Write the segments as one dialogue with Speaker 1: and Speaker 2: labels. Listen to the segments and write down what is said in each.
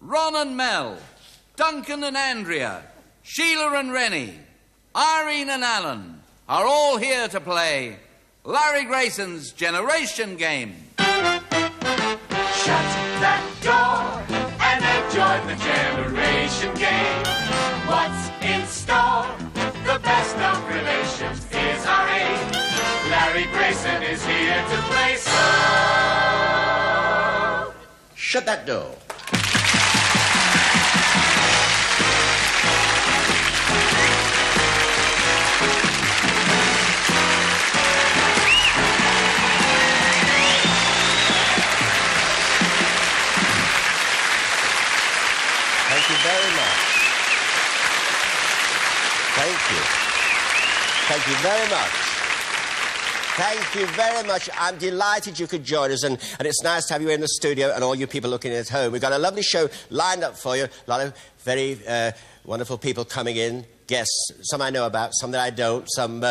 Speaker 1: Ron and Mel, Duncan and Andrea, Sheila and Rennie, Irene and Alan are all here to play Larry Grayson's Generation Game.
Speaker 2: Shut that door and enjoy the Generation Game. What's in store? The best of relations is our aim. Larry Grayson is here to play, so
Speaker 3: shut that door. Thank you very much. Thank you. Thank you very much. Thank you very much. I'm delighted you could join us, and it's nice to have you in the studio and all you people looking at home. We've got a lovely show lined up for you. A lot of very wonderful people coming in, guests, some I know about, some that I don't, some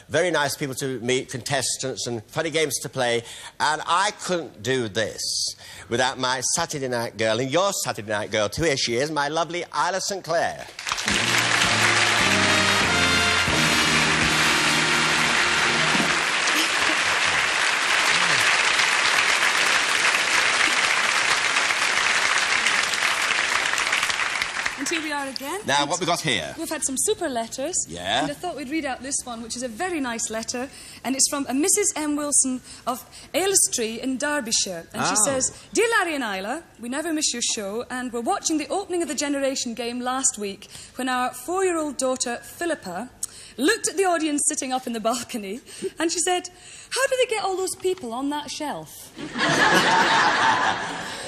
Speaker 3: very nice people to meet, contestants and funny games to play. And I couldn't do this without my Saturday night girl, and your Saturday night girl too. Here she is, my lovely Isla St. Clair.
Speaker 4: Here we are again.
Speaker 3: Now, what we got here?
Speaker 4: We've had some super letters.
Speaker 3: Yeah.
Speaker 4: And I thought we'd read out this one, which is a very nice letter. And it's from a Mrs. M. Wilson of Aylesbury in Derbyshire. And she says, Dear Larry and Isla, we never miss your show, and we're watching the opening of the Generation Game last week when our 4-year-old daughter, Philippa, looked at the audience sitting up in the balcony, and she said, how do they get all those people on that shelf?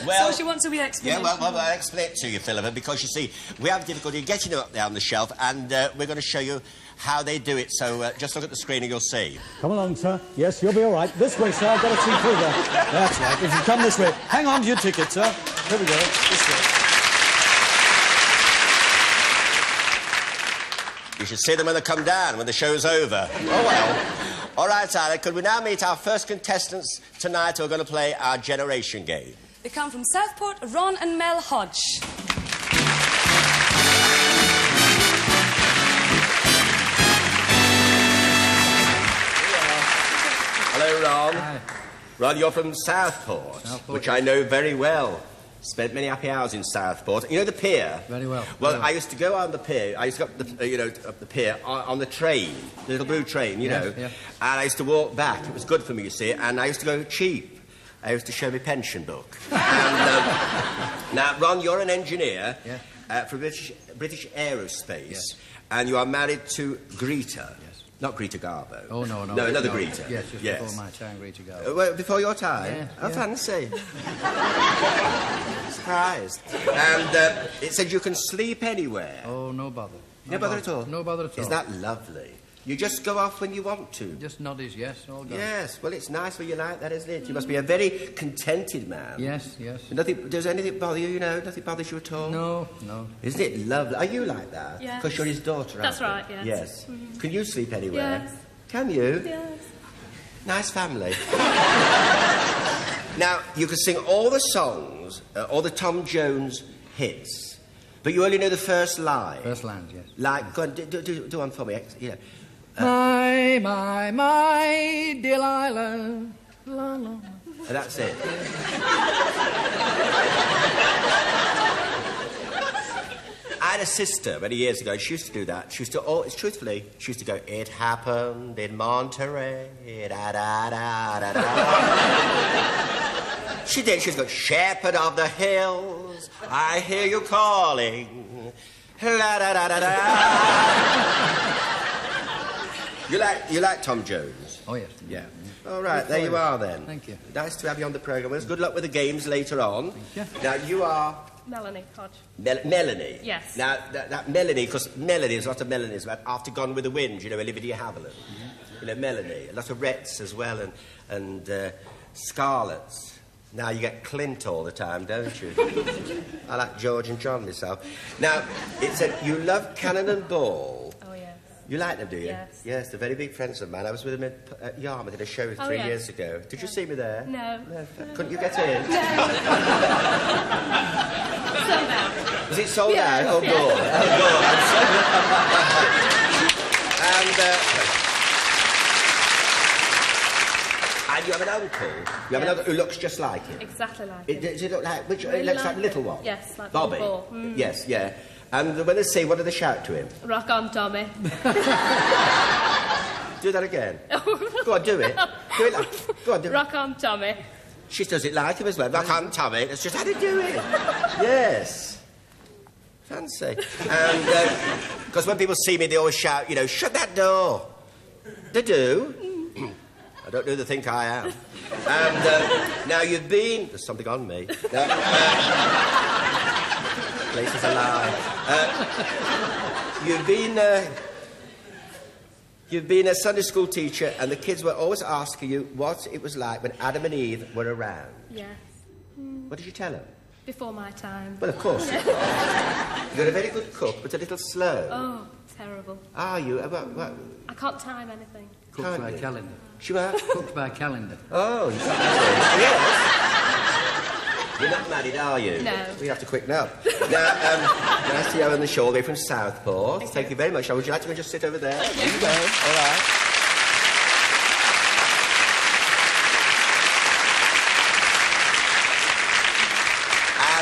Speaker 3: Well,
Speaker 4: so she wants a wee explanation.
Speaker 3: Yeah, well, I'll explain it to you, Philippa, because you see, we have difficulty getting them up there on the shelf, and we're going to show you how they do it. So just look at the screen and you'll see.
Speaker 5: Come along, sir. Yes, you'll be all right. This way, sir. I've got to see through there. That's right. If you come this way. Hang on to your ticket, sir. Here we go. This way.
Speaker 3: You should see them when they come down, when the show's over. Oh, well. All right, Isla, could we now meet our first contestants tonight who are going to play our Generation Game?
Speaker 4: They come from Southport, Ron and Mel Hodge.
Speaker 3: Hello, Ron.
Speaker 6: Hi.
Speaker 3: Ron, you're from Southport, which I know very well. Spent many happy hours in Southport. You know the pier?
Speaker 6: Very well.
Speaker 3: Well, I used to go on the pier. I used to go up the, up the pier on the train, the little blue train, you know.
Speaker 6: Yeah.
Speaker 3: And I used to walk back. It was good for me, you see. And I used to go cheap. I used to show my pension book. And, now, Ron, you're an engineer for British Aerospace.
Speaker 6: Yes.
Speaker 3: And you are married to Greta.
Speaker 6: Yes.
Speaker 3: Not Greta Garbo.
Speaker 6: Oh, no.
Speaker 3: No, another Greta.
Speaker 6: Yes, just before my time, Greta Garbo.
Speaker 3: Well, before your time?
Speaker 6: Yeah,
Speaker 3: Oh, fancy. Surprised. And it said you can sleep anywhere.
Speaker 6: Oh, no bother.
Speaker 3: No bother at all?
Speaker 6: No bother at all.
Speaker 3: Is that lovely? You just go off when you want to?
Speaker 6: Just nod his yes, all done.
Speaker 3: Yes, well, it's nice when you like that, isn't it? You must be a very contented man.
Speaker 6: Yes, yes.
Speaker 3: Nothing, does anything bother you, you know? Nothing bothers you at all?
Speaker 6: No, no.
Speaker 3: Isn't it lovely? Are you like that?
Speaker 4: Yes.
Speaker 3: Because you're his daughter, aren't
Speaker 4: That's
Speaker 3: you?
Speaker 4: right, yes.
Speaker 3: Yes.
Speaker 4: Mm-hmm.
Speaker 3: Can you sleep anywhere?
Speaker 4: Yes.
Speaker 3: Can you?
Speaker 4: Yes.
Speaker 3: Nice family. Now, you can sing all the songs, all the Tom Jones hits, but you only know the first line.
Speaker 6: First lines, yes.
Speaker 3: Like, go on, do one for me. You know.
Speaker 6: My Delilah. La, la.
Speaker 3: And that's it. I had a sister many years ago. She used to do that. She used to, truthfully, she used to go, it happened in Monterey, da da da da da. She did. She used to go, shepherd of the hills, I hear you calling, la da da da da. You like Tom Jones?
Speaker 6: Oh, yes.
Speaker 3: Yeah. All right, there you are then.
Speaker 6: Thank you.
Speaker 3: Nice to have you on the programme. Well, good luck with the games later on.
Speaker 6: Thank you.
Speaker 3: Now, you are...
Speaker 7: Melanie Hodge.
Speaker 3: Melanie?
Speaker 7: Yes.
Speaker 3: Now, that Melanie, because Melanie, there's a lot of Melanies about After Gone with the Wind, you know, Olivia Havilland. You know, Melanie. A lot of Rets as well, and Scarlets. Now, you get Clint all the time, don't you? I like George and John myself. Now, it said, you love Cannon and Ball. You like them, do you?
Speaker 7: Yes.
Speaker 3: Yes, they're very big friends of mine. I was with them at Yarmouth at a show 3 years ago. Did you see me there?
Speaker 7: No.
Speaker 3: Couldn't you get in?
Speaker 7: No. So bad.
Speaker 3: it sold
Speaker 7: Yeah,
Speaker 3: out? Oh,
Speaker 7: yeah.
Speaker 3: God. Oh, God. I'm sorry. And you have an uncle. You have an uncle who looks just like him.
Speaker 7: Exactly like
Speaker 3: It,
Speaker 7: it.
Speaker 3: does it look like... Which,
Speaker 7: Really
Speaker 3: it looks like
Speaker 7: like
Speaker 3: little
Speaker 7: it.
Speaker 3: one?
Speaker 7: Yes, like
Speaker 3: Bobby.
Speaker 7: little boy.
Speaker 3: Yes, yeah. And when they say, what do they shout to him?
Speaker 7: Rock on, Tommy.
Speaker 3: Do that again. Go on, do it. Do it like... Go on, do it.
Speaker 7: Rock on, Tommy.
Speaker 3: She does it like him as well. Rock on, Tommy. That's just how to do it. Yes. Fancy. And, because when people see me, they always shout, you know, shut that door. They do. I don't know who they think I am. And, now you've been... There's something on me. Place is a lie. You've been a Sunday school teacher, and the kids were always asking you what it was like when Adam and Eve were around.
Speaker 7: Yes.
Speaker 3: What did you tell them?
Speaker 7: Before my time.
Speaker 3: Well, of course. You're a very good cook, but a little slow.
Speaker 7: Oh, terrible.
Speaker 3: Are you? What?
Speaker 7: I can't time anything.
Speaker 6: Cooked
Speaker 3: Can't
Speaker 6: by
Speaker 3: you?
Speaker 6: calendar.
Speaker 3: She what?
Speaker 6: Cooked by calendar.
Speaker 3: Oh, yes. You're not married, are you?
Speaker 7: No.
Speaker 3: We have to quicken up. Now, nice to see you on the shore. We're from Southport. Thank you very much. Would you like to go and just sit over there? There you go. All right.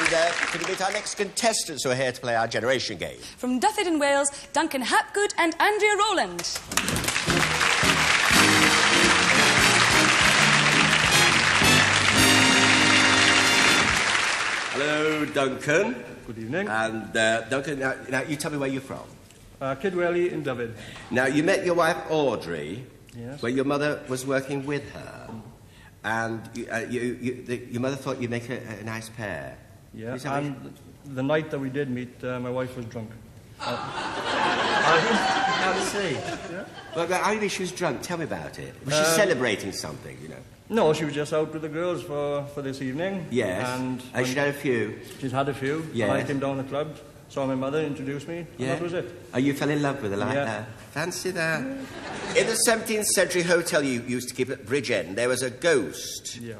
Speaker 3: And could you meet our next contestants who are here to play our generation game?
Speaker 4: From Dufford in Wales, Duncan Hapgood and Andrea Rowland.
Speaker 3: Hello, Duncan.
Speaker 8: Good evening.
Speaker 3: And Duncan, now you tell me where you're from.
Speaker 8: Kidwelly in Dyfed.
Speaker 3: Now, you met your wife, Audrey,
Speaker 8: Yes.
Speaker 3: where your mother was working with her, and your mother thought you'd make a nice pair.
Speaker 8: Yeah,
Speaker 3: Is that
Speaker 8: and the night that we did meet, my wife was drunk.
Speaker 3: I see.
Speaker 8: Yeah.
Speaker 3: Well, how do you mean she was drunk? Tell me about it. Was she celebrating something, you know?
Speaker 8: No, she was just out with the girls for this evening.
Speaker 3: Yes.
Speaker 8: And
Speaker 3: she'd had a few.
Speaker 8: she's had a few.
Speaker 3: Yes.
Speaker 8: And I came down the club, saw my mother, introduced me, and that was it.
Speaker 3: Oh, you fell in love with her like
Speaker 8: Yeah.
Speaker 3: that? Fancy that. In the 17th century hotel you used to keep at Bridgend, there was a ghost.
Speaker 8: Yeah.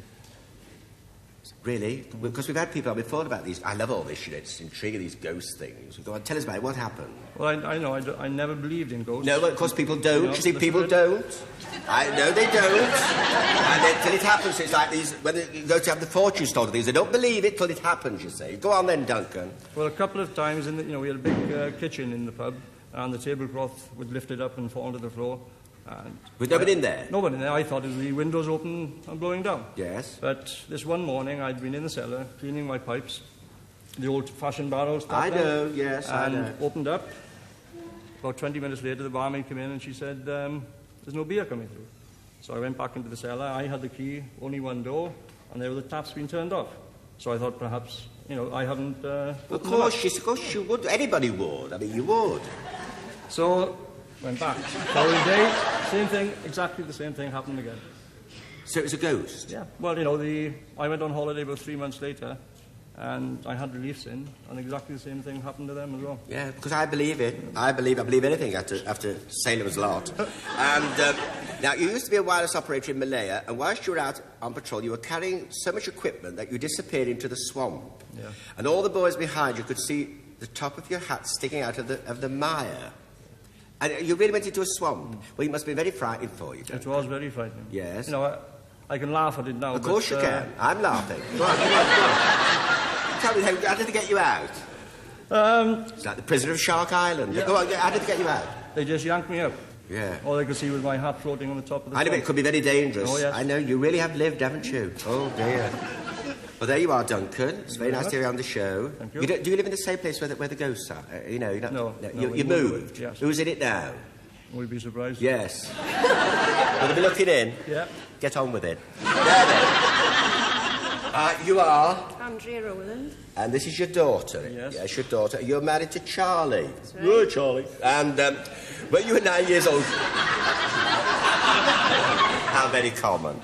Speaker 3: Really? Because we've had people on before about these. I love all this shit. It's intriguing, these ghost things. Go on, tell us about it. What happened?
Speaker 8: Well, I know, I never believed in ghosts.
Speaker 3: No, of course people don't.
Speaker 8: No,
Speaker 3: You see,
Speaker 8: listen
Speaker 3: people
Speaker 8: to it.
Speaker 3: don't. I know they don't. And then till it happens, it's like these, when you go to have the fortune told things, they don't believe it till it happens, you see. Go on then, Duncan.
Speaker 8: Well, a couple of times, we had a big kitchen in the pub, and the tablecloth would lift it up and fall to the floor. And
Speaker 3: With nobody in there?
Speaker 8: Nobody in there. I thought it was the windows open and blowing down.
Speaker 3: Yes.
Speaker 8: But this one morning, I'd been in the cellar cleaning my pipes, the old-fashioned barrels.
Speaker 3: I know, yes, I
Speaker 8: and
Speaker 3: know.
Speaker 8: opened up. About 20 minutes later, the barmaid came in and she said, "There's no beer coming through." So I went back into the cellar. I had the key, only one door, and there were the taps being turned off. So I thought perhaps, I haven't.
Speaker 3: Of course you would. Anybody would. I mean, you would.
Speaker 8: So went back. Following day, same thing, exactly the same thing happened again.
Speaker 3: So it was a ghost?
Speaker 8: Yeah. Well, I went on holiday about 3 months later, and I had reliefs in, and exactly the same thing happened to them as well.
Speaker 3: Yeah, because I believe it. I believe anything after Sailor's Lot. And now, you used to be a wireless operator in Malaya, and whilst you were out on patrol, you were carrying so much equipment that you disappeared into the swamp.
Speaker 8: Yeah.
Speaker 3: And all the boys behind you could see the top of your hat sticking out of the mire. And you really went into a swamp. Well, it must have been very frightening for you,
Speaker 8: It was very frightening.
Speaker 3: Yes.
Speaker 8: I can laugh at it now.
Speaker 3: Of course
Speaker 8: but,
Speaker 3: you can. I'm laughing. Go on. Tell me, how did they get you out? It's like the prisoner of Shark Island.
Speaker 8: Yeah.
Speaker 3: Go on, how did they get you out?
Speaker 8: They just yanked me up.
Speaker 3: Yeah.
Speaker 8: All they could see was my hat floating on the top of the
Speaker 3: I know
Speaker 8: swamp.
Speaker 3: it could be very dangerous.
Speaker 8: Oh, yes.
Speaker 3: I know, you really have lived, haven't you? Oh, dear. Well, there you are, Duncan. It's very nice to have you on the show.
Speaker 8: Thank you.
Speaker 3: Do you live in the same place where the ghosts are? You're not,
Speaker 8: No,
Speaker 3: you
Speaker 8: we
Speaker 3: moved?
Speaker 8: Yes.
Speaker 3: Who's in it now?
Speaker 8: Will you be surprised?
Speaker 3: Yes. Will they be looking in?
Speaker 8: Yeah.
Speaker 3: Get on with it. There then. You are?
Speaker 7: Andrea Rowland.
Speaker 3: And this is your daughter?
Speaker 8: Yes.
Speaker 3: Yes, your daughter. You're married to Charlie?
Speaker 7: That's right.
Speaker 3: Good, Charlie. And when you were 9 years old... How very common.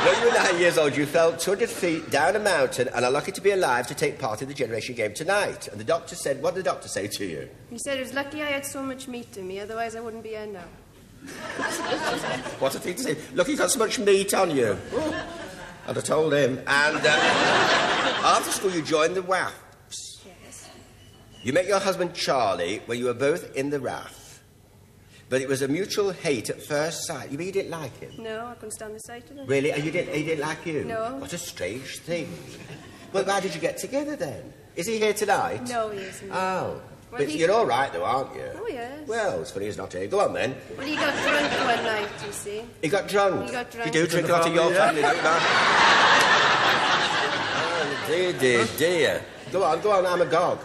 Speaker 3: When you were 9 years old, you fell 200 feet down a mountain and are lucky to be alive to take part in the generation game tonight. And the doctor said... What did the doctor say to you?
Speaker 7: He said it was lucky I had so much meat in me, otherwise I wouldn't be here now.
Speaker 3: What a thing to say. Look, you've got so much meat on you. I'd have told him. And after school, you joined the WAFs. You met your husband Charlie when you were both in the RAF. But it was a mutual hate at first sight. You mean you didn't like him?
Speaker 7: No, I couldn't stand the sight of him.
Speaker 3: Really? And he didn't like you?
Speaker 7: No.
Speaker 3: What a strange thing. Well, why did you get together then? Is he here tonight?
Speaker 7: No, he isn't.
Speaker 3: Oh.
Speaker 7: Well,
Speaker 3: But you're all right, though, aren't you?
Speaker 7: Oh, yes.
Speaker 3: Well, it's funny he's not here. Go on, then.
Speaker 7: Well, he got drunk one night, you see.
Speaker 3: He got drunk?
Speaker 7: He got drunk.
Speaker 3: You do drink a lot of your family, don't you, man? Oh, dear. Go on, I'm agog.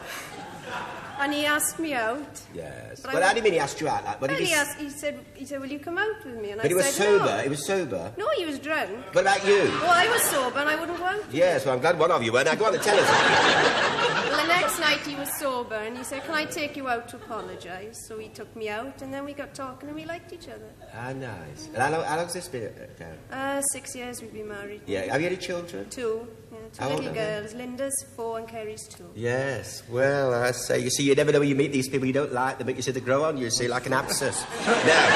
Speaker 7: And he asked me out.
Speaker 3: Yes.
Speaker 7: But
Speaker 3: Well, how do you mean he asked you out? Like, what
Speaker 7: Well,
Speaker 3: did
Speaker 7: he said, will you come out with me? And
Speaker 3: But he
Speaker 7: I
Speaker 3: was
Speaker 7: said
Speaker 3: sober.
Speaker 7: no.
Speaker 3: He was sober.
Speaker 7: No, he was drunk.
Speaker 3: What about you?
Speaker 7: Well, I was sober and I wouldn't go out.
Speaker 3: Yes, well, I'm glad one of you were. Now, go on and tell us.
Speaker 7: Well, the next night he was sober and he said, can I take you out to apologise? So he took me out and then we got talking and we liked each other.
Speaker 3: Ah, nice. And how long's this been, Karen?
Speaker 7: 6 years we've been married.
Speaker 3: Yeah. Have you any children?
Speaker 7: 2. Yeah, 2
Speaker 3: How old
Speaker 7: little
Speaker 3: are they?
Speaker 7: girls. Linda's 4 and Kerry's 2.
Speaker 3: Yes. Well, I say, you see, you never know when you meet these people, you don't like them, but you see they grow on you, see, like an abscess. Now,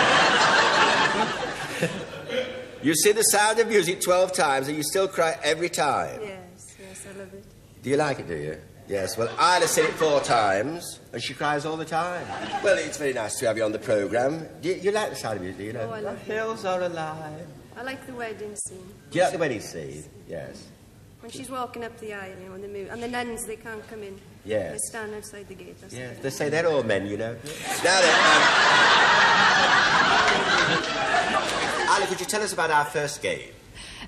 Speaker 3: you see The Sound of Music 12 times and you still cry every time.
Speaker 7: Yes, I love it.
Speaker 3: Do you like it, do you? Yes, well, Isla's seen it 4 times, and she cries all the time. Well, it's very nice to have you on the programme. Do you like The Sound of Music, do you know?
Speaker 7: Oh, I love
Speaker 3: The hills are alive.
Speaker 7: I like the wedding scene.
Speaker 3: Do you like the wedding scene? Yes.
Speaker 7: When she's walking up the aisle, you know, and the nuns, they can't come in.
Speaker 3: Yes.
Speaker 7: They stand outside the gate. That's
Speaker 3: Yeah,
Speaker 7: it.
Speaker 3: they say they're all men, you know. Now then, Isla, could you tell us about our first game?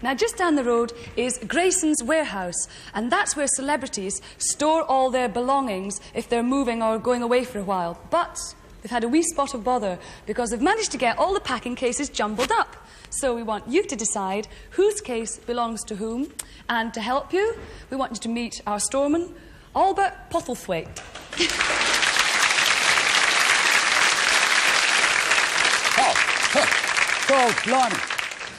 Speaker 4: Now, just down the road is Grayson's warehouse, and that's where celebrities store all their belongings if they're moving or going away for a while. But they've had a wee spot of bother because they've managed to get all the packing cases jumbled up. So we want you to decide whose case belongs to whom, and to help you, we want you to meet our storeman, Albert Pottlethwaite.
Speaker 5: God, blimey.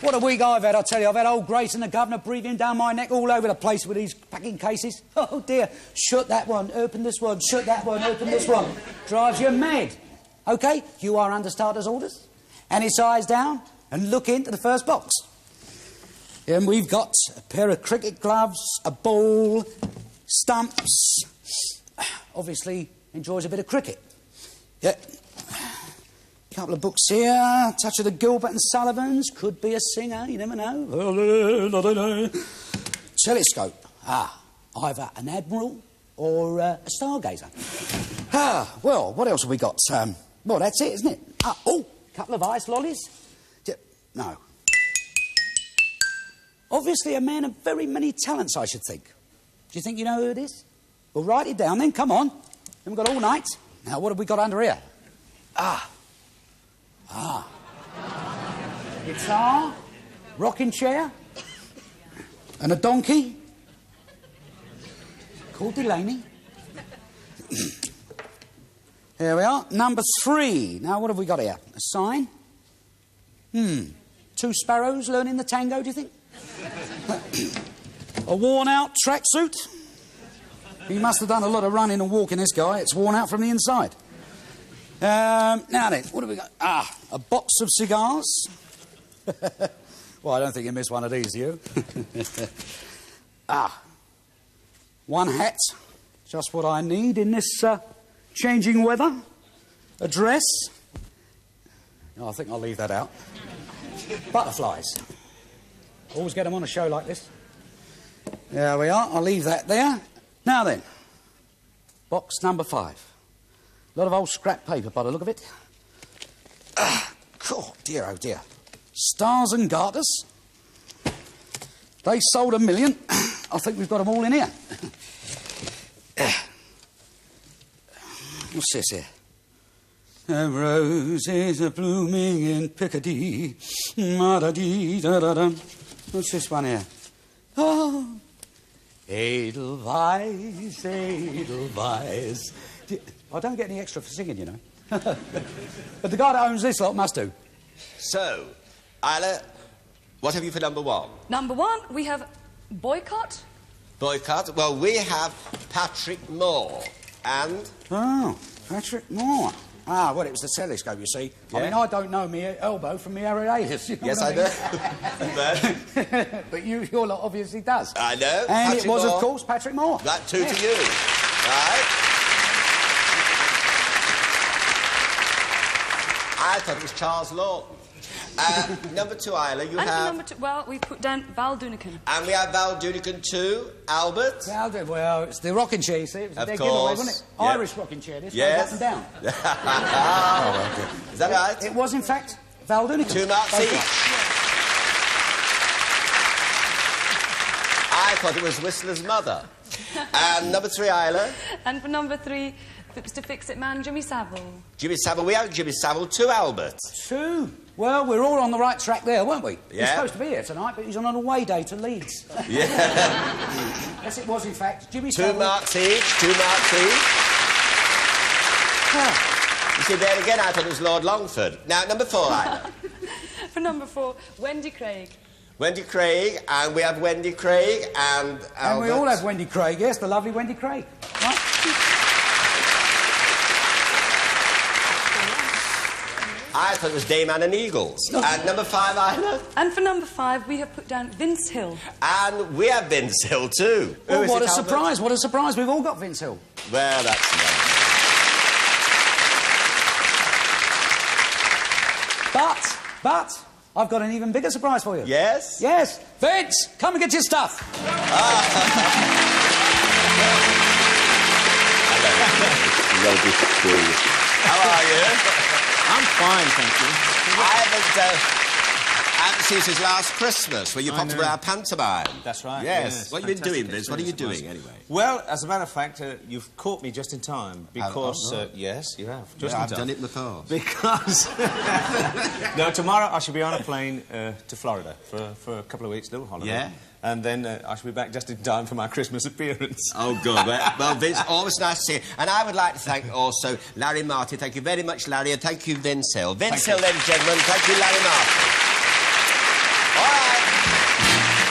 Speaker 5: What a week I've had, I tell you. I've had old Grayson, the governor, breathing down my neck all over the place with these packing cases. Oh, dear. Shut that one, open this one, shut that one, open this one. Drives you mad. OK, you are under starter's orders. And it's eyes down and look into the first box. And we've got a pair of cricket gloves, a ball, stumps. Obviously enjoys a bit of cricket. Yeah. Couple of books here. Touch of the Gilbert and Sullivans. Could be a singer, you never know. Telescope. Either an admiral or a stargazer. Well, what else have we got? Well, that's it, isn't it? Couple of ice lollies. No. Obviously a man of very many talents, I should think. Do you think you know who it is? Well, write it down then, come on. Then we've got all night. Now, what have we got under here? Guitar, rocking chair, and a donkey called Delaney. Here we are, number 3. Now, what have we got here? A sign? 2 sparrows learning the tango, do you think? A worn-out tracksuit. He must have done a lot of running and walking, this guy. It's worn out from the inside. Now then, what have we got? A box of cigars. Well, I don't think you missed one of these, do you? One hat. Just what I need in this changing weather. A dress. Oh, I think I'll leave that out. Butterflies. Always get them on a show like this. There we are. I'll leave that there. Now then, box number 5. A lot of old scrap paper by the look of it. Oh, dear, oh, dear. Stars and garters. They sold 1 million. I think we've got them all in here. What's this here? Roses are blooming in Piccadilly. What's this one here? Oh, Edelweiss, Edelweiss. I don't get any extra for singing, you know. But the guy that owns this lot must do.
Speaker 3: So, Isla, what have you for number 1?
Speaker 4: Number 1, we have boycott.
Speaker 3: Boycott? Well, we have Patrick Moore and...
Speaker 5: Oh, Patrick Moore. Well, it was the telescope, you see.
Speaker 3: Yeah.
Speaker 5: I mean, I don't know me elbow from me areatus. You know
Speaker 3: Yes,
Speaker 5: what
Speaker 3: I
Speaker 5: mean?
Speaker 3: do.
Speaker 5: But your lot obviously does.
Speaker 3: I know.
Speaker 5: And
Speaker 3: Patrick
Speaker 5: it was,
Speaker 3: Moore.
Speaker 5: of course, Patrick Moore.
Speaker 3: That 2 to you. Right. I thought it was Charles Lawton. Number 2, Isla, you
Speaker 4: And
Speaker 3: have...
Speaker 4: for number 2, well, we've put down Val Dunican.
Speaker 3: And we have Val Dunican too. Albert?
Speaker 5: Well, it's the rocking chair, you see. It was a big giveaway, wasn't it?
Speaker 3: Yep.
Speaker 5: Irish rocking chair, this
Speaker 3: Yes.
Speaker 5: goes up and down.
Speaker 3: Oh, okay. Is that right?
Speaker 5: It was, in fact, Val Dunican.
Speaker 3: 2 marks
Speaker 5: Both
Speaker 3: each.
Speaker 5: right.
Speaker 3: I thought it was Whistler's mother. And number 3, Isla?
Speaker 4: And for number 3, Mr. Fix-It Man, Jimmy Savile.
Speaker 3: Jimmy Savile. We have Jimmy Savile too, Albert.
Speaker 5: 2. Well, we're all on the right track there, weren't we?
Speaker 3: Yeah.
Speaker 5: He's supposed to be here tonight, but he's on an away day to Leeds.
Speaker 3: Yeah.
Speaker 5: Yes, it was, in fact. Jimmy
Speaker 3: 2
Speaker 5: Savile.
Speaker 3: marks each. 2 marks each. You see, there again, I thought it was Lord Longford. Now, number 4, Isla.
Speaker 4: For number 4, Wendy Craig.
Speaker 3: Wendy Craig, and we have Wendy Craig and Albert.
Speaker 5: And we all have Wendy Craig, yes, the lovely Wendy Craig. Right?
Speaker 3: I thought it was Dame Anne and Eagles. And number 5, Isla.
Speaker 4: And for number 5, we have put down Vince Hill.
Speaker 3: And we have Vince Hill too.
Speaker 5: Well,
Speaker 3: Who is
Speaker 5: what
Speaker 3: it,
Speaker 5: a
Speaker 3: Albert?
Speaker 5: surprise, what a surprise. We've all got Vince Hill.
Speaker 3: Well, that's nice.
Speaker 5: But, I've got an even bigger surprise for you.
Speaker 3: Yes?
Speaker 5: Yes. Vince, come and get your stuff.
Speaker 3: How are you?
Speaker 9: I'm fine, thank you.
Speaker 3: I haven't seen since last Christmas, where you popped for our pantomime.
Speaker 9: That's right.
Speaker 3: Yes. What have you been doing,
Speaker 9: Fantastic
Speaker 3: Vince? What are you
Speaker 9: experience
Speaker 3: doing,
Speaker 9: it was.
Speaker 3: anyway?
Speaker 9: Well, as a matter of fact, you've caught me just in time because...
Speaker 3: no.
Speaker 9: Yes, you have.
Speaker 3: Yeah,
Speaker 9: Just in
Speaker 3: I've
Speaker 9: time.
Speaker 3: done it in the past.
Speaker 9: Because... no, tomorrow I shall be on a plane to Florida for a couple of weeks, little holiday.
Speaker 3: Yeah?
Speaker 9: And then I shall be back just in time for my Christmas appearance.
Speaker 3: Oh, good. Well, Vince, always nice to see you. And I would like to thank also Larry Martyn. Thank you very much, Larry, and thank you, Vince Hill. Vince Hill, ladies and gentlemen. Thank you, Larry Martyn. All right.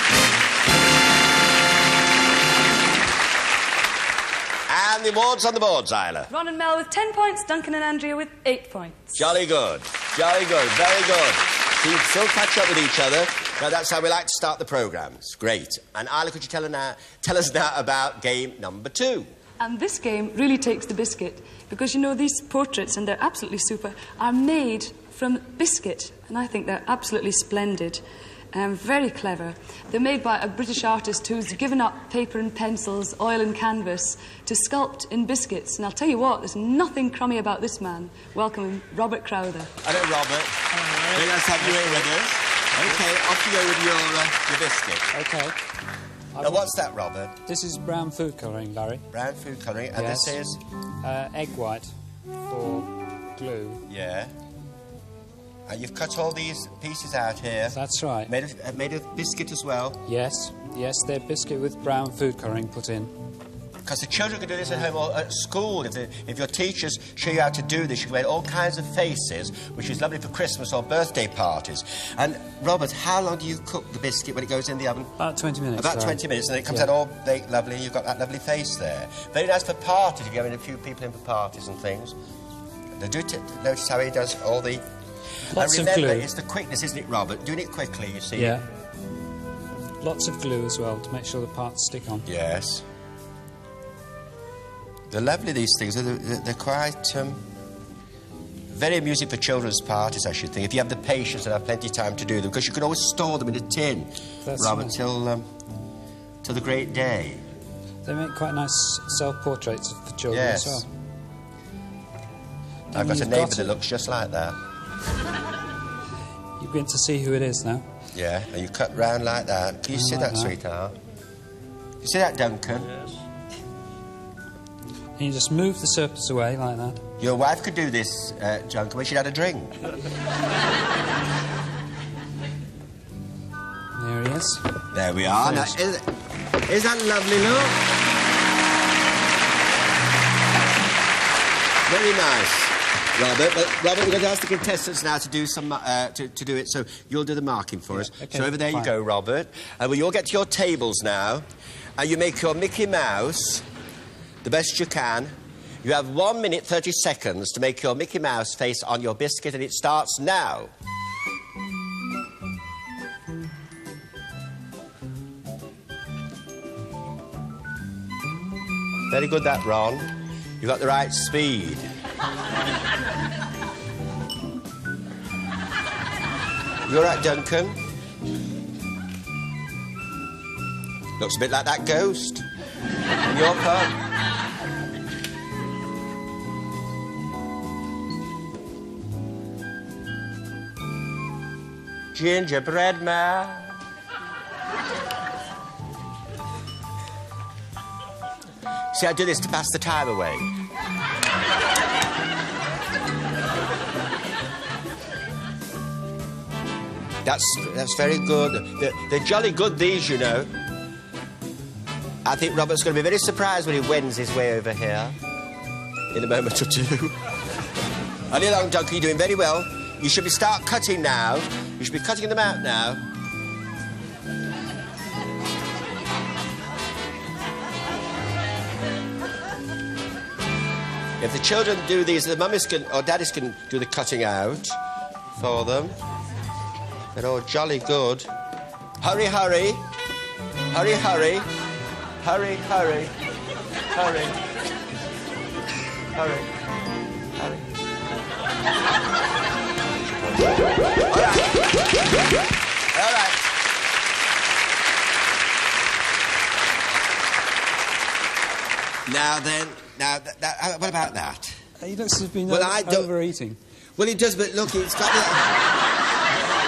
Speaker 3: And the awards on the boards, Isla.
Speaker 4: Ron and Mel with 10 points, Duncan and Andrea with 8 points.
Speaker 3: Jolly good. Jolly good. Very good. So you still catch up with each other. Now, that's how we like to start the programmes. Great. And Isla, could you tell us now about game number 2?
Speaker 4: And this game really takes the biscuit, because, you know, these portraits, and they're absolutely super, are made from biscuit, and I think they're absolutely splendid. Very clever. They're made by a British artist who's given up paper and pencils, oil and canvas to sculpt in biscuits. And I'll tell you what, there's nothing crummy about this man. Welcome, Robert Crowther.
Speaker 3: Hello, Robert. Very nice to have you here with us. OK, off you go with your biscuit.
Speaker 10: OK.
Speaker 3: Now, what's that, Robert?
Speaker 10: This is brown food colouring, Larry.
Speaker 3: Brown food colouring, and
Speaker 10: Yes.
Speaker 3: this is?
Speaker 10: Egg white for glue.
Speaker 3: Yeah. And you've cut all these pieces out here.
Speaker 10: That's right.
Speaker 3: Made of biscuit as well.
Speaker 10: Yes, yes, they're biscuit with brown food colouring put in.
Speaker 3: Because the children can do this at home or at school. If your teachers show you how to do this, you can make all kinds of faces, which is lovely for Christmas or birthday parties. And, Robert, how long do you cook the biscuit when it goes in the oven?
Speaker 10: About 20 minutes.
Speaker 3: About 20 minutes, and then it comes out all baked lovely, and you've got that lovely face there. Very nice for parties, if you're having a few people in for parties and things. Now, notice how he does all the...
Speaker 10: Lots
Speaker 3: and
Speaker 10: of
Speaker 3: remember,
Speaker 10: glue.
Speaker 3: it's the quickness, isn't it, Robert? Doing it quickly, you see.
Speaker 10: Yeah. Lots of glue as well to make sure the parts stick on.
Speaker 3: Yes. They're lovely, these things. They're quite... very amusing for children's parties, I should think, if you have the patience and have plenty of time to do them, because you can always store them in a tin,
Speaker 10: That's
Speaker 3: Robert,
Speaker 10: right.
Speaker 3: till the great day.
Speaker 10: They make quite nice self-portraits for children
Speaker 3: Yes.
Speaker 10: as well.
Speaker 3: I've got a
Speaker 10: You've
Speaker 3: neighbour
Speaker 10: got
Speaker 3: that
Speaker 10: it.
Speaker 3: looks just like that.
Speaker 10: You're going to see who it is now.
Speaker 3: Yeah, and you cut round like that. Can you see
Speaker 10: like
Speaker 3: that,
Speaker 10: that.
Speaker 3: sweetheart? You see that, Duncan?
Speaker 8: Yes.
Speaker 10: And you just move the surface away like that.
Speaker 3: Your wife could do this, Duncan, when she'd had a drink.
Speaker 10: There he is.
Speaker 3: There we are. Now, is that lovely, look? Very nice, Robert. But Robert, we're going to ask the contestants now to do some to do it. So you'll do the marking for us.
Speaker 10: okay,
Speaker 3: So over there
Speaker 10: fine.
Speaker 3: you go, Robert. And you'll get to your tables now, and you make your Mickey Mouse the best you can. You have 1 minute 30 seconds to make your Mickey Mouse face on your biscuit, and it starts now. Very good, that, Ron. You've got the right speed. You're right, Duncan. Looks a bit like that ghost. In your pub. Gingerbread man. See, I do this to pass the time away. That's very good. They're jolly good, these, you know. I think Robert's going to be very surprised when he wends his way over here in a moment or two. Only along, Duncan, you're doing very well. You should be start cutting now. You should be cutting them out now. If the children do these, the mummies can, or daddies can do the cutting out for them. They're all jolly good. Hurry, hurry. Hurry, hurry. Hurry, hurry. Hurry. Hurry. Hurry. All right. All right. Now then, what about that?
Speaker 10: He looks as if he's been
Speaker 3: I don't...
Speaker 10: overeating.
Speaker 3: Well, he does, but look, it's got the...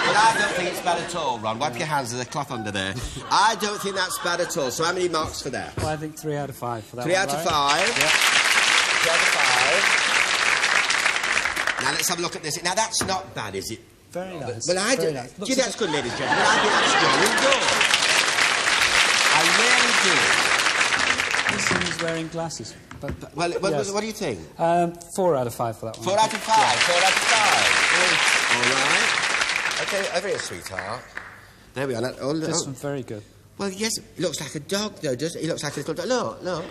Speaker 3: Well, I don't think it's bad at all, Ron. Wipe your hands, there's a cloth under there. I don't think that's bad at all. So how many marks for that?
Speaker 10: Well, I think 3 out of 5 for that
Speaker 3: 3
Speaker 10: one,
Speaker 3: out of
Speaker 10: right?
Speaker 3: 5.
Speaker 10: Yeah.
Speaker 3: 3 out of 5. Now, let's have a look at this. Now, that's not bad, is it?
Speaker 10: Very nice.
Speaker 3: Well, I do.
Speaker 10: Nice.
Speaker 3: Gee, that's good, ladies and gentlemen. I think that's jolly good. I really do.
Speaker 10: This one's wearing glasses. But
Speaker 3: well,
Speaker 10: yes.
Speaker 3: What do you think?
Speaker 10: 4 out of 5 for that one.
Speaker 3: 4 out of 5. Yeah. 4 out of 5. All right. Okay, over here, sweetheart. There we are.
Speaker 10: This one's very good.
Speaker 3: Well, yes, it looks like a dog, though, doesn't it? He looks like a little dog. Look, look.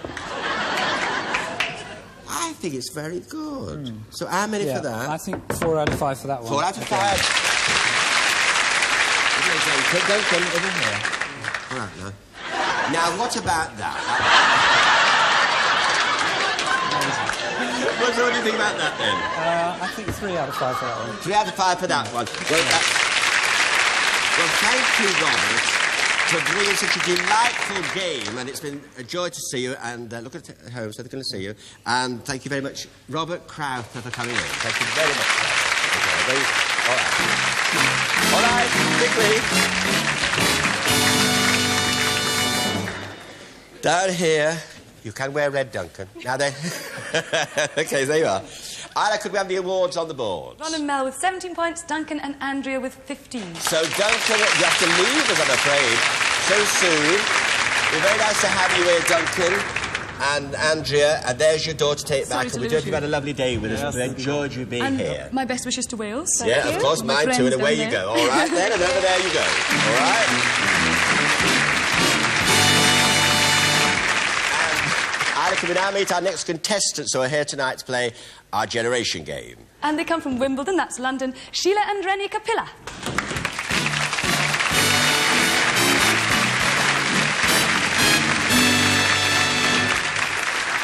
Speaker 3: I think it's very good. So how many for that?
Speaker 10: I think 4 out of 5 for that one.
Speaker 3: 4 out of 5. Don't come over here. All right, now. Now, what about that? What do you think about that, then?
Speaker 10: I think 3 out of 5 for that one.
Speaker 3: 3 out of 5 for that one. Well, thank you, Robert, for bringing such a delightful game, and it's been a joy to see you, and look at home, so they're going to see you. And thank you very much, Robert Crowther, for coming in. Thank you very much. Okay, all right. All right, quickly. Down here, you can wear red, Duncan. Now then... OK, there you are. Isla, could we have the awards on the board?
Speaker 4: Ron and Mel with 17 points, Duncan and Andrea with 15.
Speaker 3: So, Duncan, you have to leave us, I'm afraid, so soon. It's very nice to have you here, Duncan and Andrea. And there's your door to take back. And we do hope you've had a lovely day with us. We enjoyed you being here.
Speaker 4: My best wishes to Wales.
Speaker 3: Yeah, of course, mine too, and away you go. All right, then, and over there you go. All right? Can we now meet our next contestants who are here tonight to play our generation game?
Speaker 4: And they come from Wimbledon, that's London. Sheila and Rennie Capilla.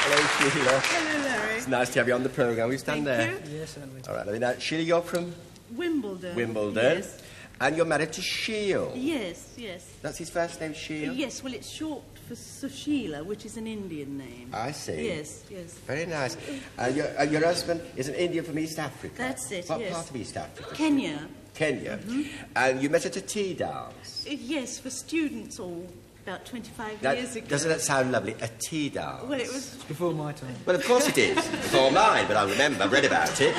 Speaker 3: Hello, Sheila.
Speaker 11: Hello, Larry.
Speaker 3: It's nice to have you on the programme. Will you stand there?
Speaker 11: You.
Speaker 6: Yes, certainly.
Speaker 3: All right, let me know. Sheila, you're from?
Speaker 11: Wimbledon.
Speaker 3: Wimbledon.
Speaker 11: Yes.
Speaker 3: And you're married to Shield.
Speaker 11: Yes, yes.
Speaker 3: That's his first name, Shield?
Speaker 11: Yes, well, it's short for Sushila, which is an Indian name.
Speaker 3: I see.
Speaker 11: Yes, yes.
Speaker 3: Very nice. And your husband is an Indian from East Africa?
Speaker 11: That's it,
Speaker 3: What
Speaker 11: yes.
Speaker 3: part of East Africa?
Speaker 11: Kenya.
Speaker 3: Kenya. And you met at a tea dance?
Speaker 11: Yes, for students all about 25
Speaker 3: Now,
Speaker 11: years ago.
Speaker 3: doesn't that sound lovely? A tea dance?
Speaker 11: Well, it was...
Speaker 6: Before my time.
Speaker 3: Well, of course it is. Before mine, but I remember. I've read about it.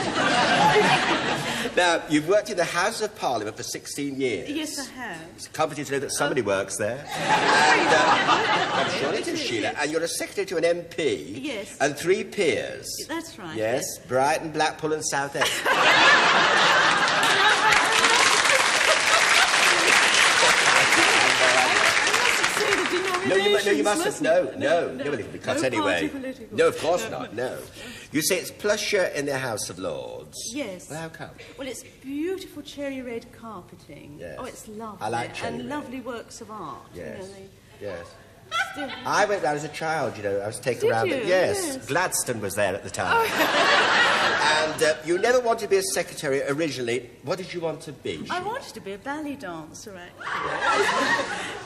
Speaker 3: Now, you've worked in the House of Parliament for 16 years.
Speaker 11: Yes, I have.
Speaker 3: It's comforting to know that somebody works there. And I'm sure it is, Sheila. And you're a secretary to an MP.
Speaker 11: Yes.
Speaker 3: And 3 peers.
Speaker 11: That's right.
Speaker 3: Yes, Brighton, Blackpool and Southend. No, you mustn't. No, nobody can be cut anyway. No, of course not, no. You say it's plush in the House of Lords.
Speaker 11: Yes.
Speaker 3: Well, how come?
Speaker 11: Well, it's beautiful cherry red carpeting.
Speaker 3: Yes.
Speaker 11: Oh, it's lovely.
Speaker 3: I like cherry
Speaker 11: and
Speaker 3: red.
Speaker 11: lovely works of art.
Speaker 3: Yes.
Speaker 11: You know,
Speaker 3: Yes. I went down as a child, you know. I was taken around.
Speaker 11: you?
Speaker 3: Yes.
Speaker 11: Yes.
Speaker 3: Gladstone was there at the time. And you never wanted to be a secretary originally. What did you want to be?
Speaker 11: I wanted to be a ballet dancer, actually.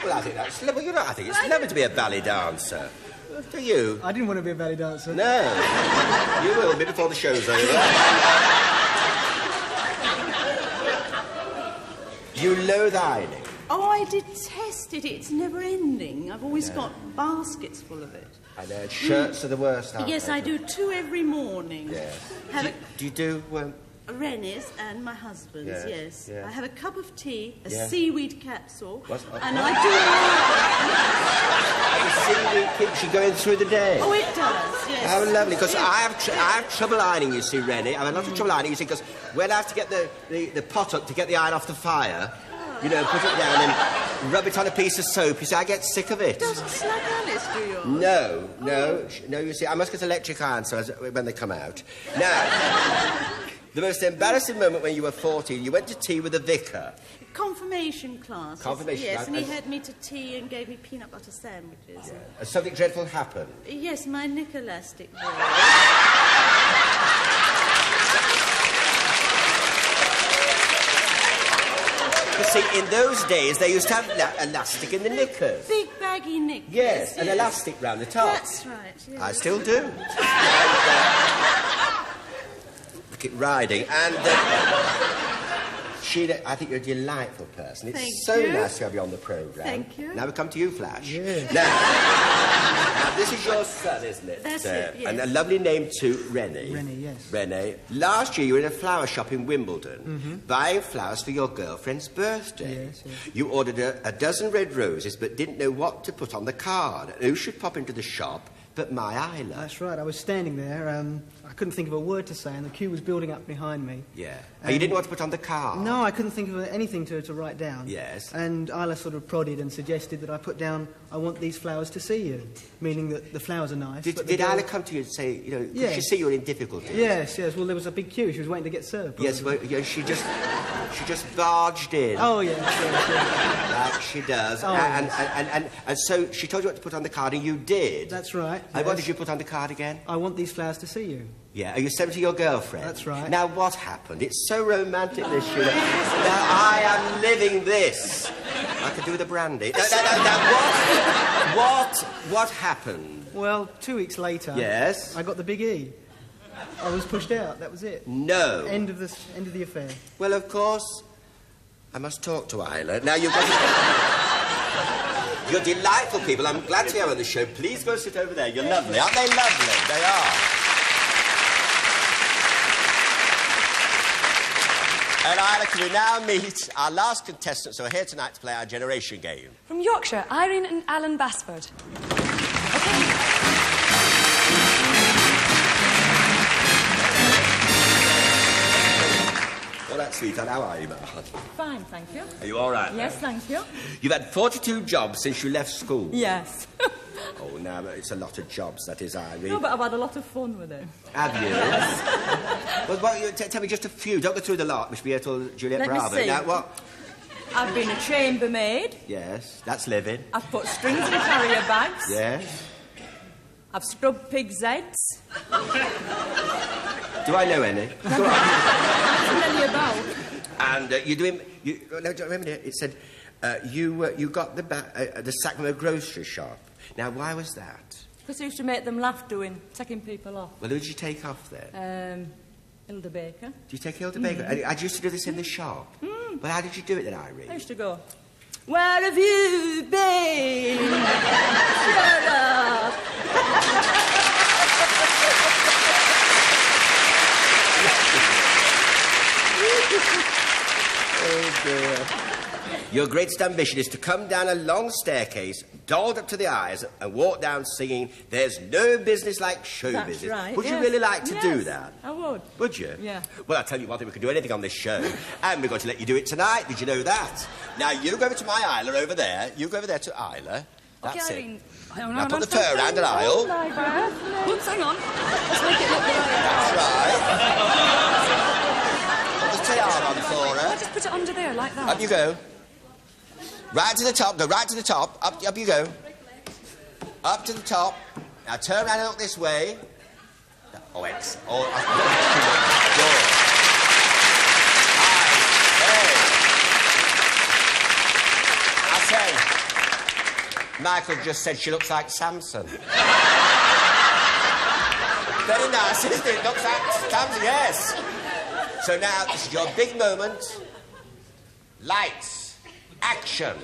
Speaker 3: Well, I think that's... Well, you know, I think it's lovely to be a ballet dancer. Do you?
Speaker 12: I didn't want to be a ballet dancer.
Speaker 3: No. You will be before the show's over. You loathe ironing.
Speaker 11: Oh, I detest it. It's never ending. I've always got baskets full of it.
Speaker 3: I know. Shirts are the worst, aren't
Speaker 11: Yes,
Speaker 3: they?
Speaker 11: I do 2 every morning.
Speaker 3: Yes. Do you do...
Speaker 11: Rennie's and my husband's,
Speaker 3: Yes, yes.
Speaker 11: I have a cup of tea, a
Speaker 3: Yes.
Speaker 11: seaweed capsule,
Speaker 3: What's-
Speaker 11: and
Speaker 3: what?
Speaker 11: I
Speaker 3: The seaweed keeps you going through the day.
Speaker 11: do... Oh, it does, yes.
Speaker 3: How lovely, because
Speaker 11: Yes.
Speaker 3: I have trouble ironing, you see, Rennie. I have a lot of trouble ironing, you see, because when I have to get the pot up to get the iron off the fire, you know, put it down and rub it on a piece of soap, you see, I get sick of it.
Speaker 11: Doesn't Slug Alice do yours?
Speaker 3: No, you see, I must get electric iron so when they come out. Now, the most embarrassing moment when you were 14, you went to tea with the vicar.
Speaker 11: Confirmation class.
Speaker 3: Confirmation
Speaker 11: yes,
Speaker 3: class,
Speaker 11: and he
Speaker 3: and-
Speaker 11: had me to tea and gave me peanut butter sandwiches.
Speaker 3: Something dreadful happened.
Speaker 11: Yes, my neck elastic broke.
Speaker 3: You see, in those days, they used to have elastic in the knickers.
Speaker 11: Big baggy knickers.
Speaker 3: Yes, an elastic round the top.
Speaker 11: That's right, yes.
Speaker 3: I still do. Look at riding. And Sheila, I think you're a delightful person. It's
Speaker 11: Thank
Speaker 3: so
Speaker 11: you.
Speaker 3: nice to have you on the programme.
Speaker 11: Thank you.
Speaker 3: Now we come to you, Flash.
Speaker 12: Yeah.
Speaker 3: Now, this is your son, isn't it?
Speaker 11: That's it, yes.
Speaker 3: And a lovely name too, Rennie.
Speaker 12: Rennie, yes.
Speaker 3: Rennie. Last year you were in a flower shop in Wimbledon, buying flowers for your girlfriend's birthday.
Speaker 12: Yes, yes.
Speaker 3: You ordered a dozen red roses, but didn't know what to put on the card. Who should pop into the shop but my Isla?
Speaker 12: That's right. I was standing there. I couldn't think of a word to say, and the queue was building up behind me.
Speaker 3: Yeah. And you didn't know what to put on the card?
Speaker 12: No, I couldn't think of anything to write down.
Speaker 3: Yes.
Speaker 12: And Isla sort of prodded and suggested that I put down, I want these flowers to see you, meaning that the flowers are nice. but the
Speaker 3: Did
Speaker 12: girl-
Speaker 3: Isla come to you and say, you know, could
Speaker 12: Yes.
Speaker 3: she see you were in difficulty?
Speaker 12: Yes, yes. Well, there was a big queue. She was waiting to get served.
Speaker 3: Yes,
Speaker 12: probably.
Speaker 3: well, yeah, she just barged in.
Speaker 12: Oh, yes, yes.
Speaker 3: Like she does.
Speaker 12: Oh,
Speaker 3: And so she told you what to put on the card, and you did.
Speaker 12: That's right.
Speaker 3: And what
Speaker 12: yes.
Speaker 3: did you put on the card again?
Speaker 12: I want these flowers to see you.
Speaker 3: Yeah, are you sent to your girlfriend?
Speaker 12: That's right.
Speaker 3: Now, what happened? It's so romantic, this, Sheila. Now, I am living this. I could do with a brandy. Now, what happened?
Speaker 12: Well, 2 weeks later...
Speaker 3: Yes?
Speaker 12: I got the big E. I was pushed out. That was it.
Speaker 3: No.
Speaker 12: End of the affair.
Speaker 3: Well, of course, I must talk to Isla. Now, you've got to... You're delightful people. I'm glad to have you on the show. Please go sit over there. You're lovely. Aren't they lovely? They are. And Isla, can we now meet our last contestants who are here tonight to play our generation game?
Speaker 4: From Yorkshire, Irene and Alan Basford.
Speaker 3: Well, that's sweet. And how are you, Martyn?
Speaker 13: Fine, thank you.
Speaker 3: Are you all right?
Speaker 13: Yes, thank you.
Speaker 3: You've had 42 jobs since you left school.
Speaker 13: Yes.
Speaker 3: Oh, now it's a lot of jobs, that is, Irene.
Speaker 13: No, but I've had a lot of fun with it.
Speaker 3: Have you? Well, tell me just a few. Don't go through the lot. We should be here till Juliet
Speaker 13: Let me
Speaker 3: Bravo.
Speaker 13: see.
Speaker 3: Now, what?
Speaker 13: I've been a chambermaid.
Speaker 3: Yes, that's living.
Speaker 13: I've put strings in carrier bags.
Speaker 3: Yes.
Speaker 13: I've scrubbed pigs' heads.
Speaker 3: Do I know any? Go on.
Speaker 13: Tell you about.
Speaker 3: And you're doing... no, remember, it said you got the sack from a grocery shop. Now, why was that?
Speaker 13: Because I used to make them laugh taking people off.
Speaker 3: Well, who did you take off then?
Speaker 13: Hilda Baker.
Speaker 3: Did you take Hilda Baker? And I used to do this in the shop. But how did you do it then, Irene?
Speaker 13: I used to go, where have you been? Shut up.
Speaker 3: Oh, dear. Your greatest ambition is to come down a long staircase, dolled up to the eyes, and walk down singing, "There's no business like show
Speaker 13: That's
Speaker 3: business."
Speaker 13: right,
Speaker 3: Would you
Speaker 13: yes.
Speaker 3: really like to do
Speaker 13: Yes,
Speaker 3: that?
Speaker 13: I would.
Speaker 3: Would you?
Speaker 13: Yeah.
Speaker 3: Well, I'll tell you one thing, we can do anything on this show, and we're going to let you do it tonight. Did you know that? Now, you go over to my Isla over there. You go over there to Isla. That's
Speaker 4: Okay,
Speaker 3: it.
Speaker 4: Irene.
Speaker 3: Now put the fur around an aisle.
Speaker 4: Oops, hang on. Let's make it look like
Speaker 3: That's right. Put the tiara on for her.
Speaker 4: I'll just put it under there, like that.
Speaker 3: Up you go. Right to the top. Go right to the top. Up you go. Up to the top. Now turn around and look this way. Oh, excellent. Oh, I say, Michael just said she looks like Samson. Very nice, isn't it? Looks like Samson, yes. So now, this is your big moment. Lights. Action.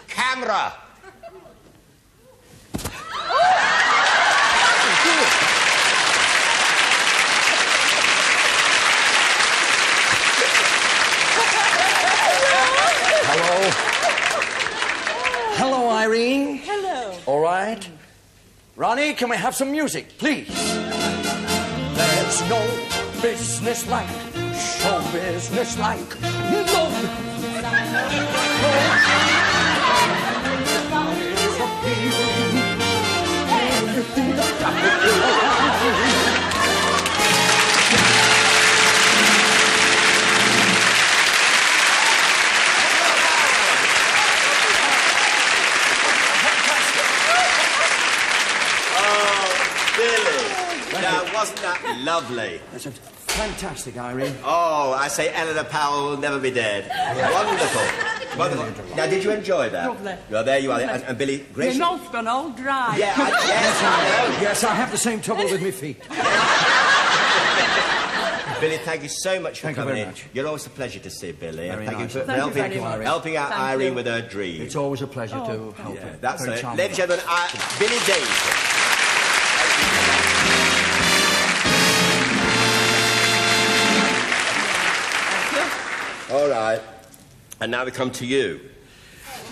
Speaker 3: Camera.
Speaker 14: Hello. Hello, Irene.
Speaker 13: Hello.
Speaker 14: All right. Ronnie, can we have some music, please? There's no business like show business like no.
Speaker 3: Now, wasn't that lovely?
Speaker 14: That's fantastic, Irene.
Speaker 3: Oh, I say Eleanor Powell will never be dead. Wonderful. Wonderful. Now, did you enjoy that?
Speaker 13: Lovely.
Speaker 3: Well, there you are. And Billy, Grayson...
Speaker 13: Your mouth's gone all dry.
Speaker 3: Yeah, yes, I know.
Speaker 14: Yes, I have the same trouble with my feet.
Speaker 3: Billy, thank you so much for coming in.
Speaker 14: Very much.
Speaker 3: You're always a pleasure to see, Billy.
Speaker 14: Very
Speaker 3: Thank
Speaker 14: nice.
Speaker 3: you for
Speaker 13: Thank you very much.
Speaker 3: helping out
Speaker 13: Thank
Speaker 3: Irene
Speaker 13: you.
Speaker 3: with her dream.
Speaker 14: It's always a pleasure to help
Speaker 3: Yeah,
Speaker 14: her.
Speaker 3: that's
Speaker 14: Very
Speaker 3: it.
Speaker 14: charming.
Speaker 3: Ladies and gentlemen, Billy Davidson. All right. And now we come to you.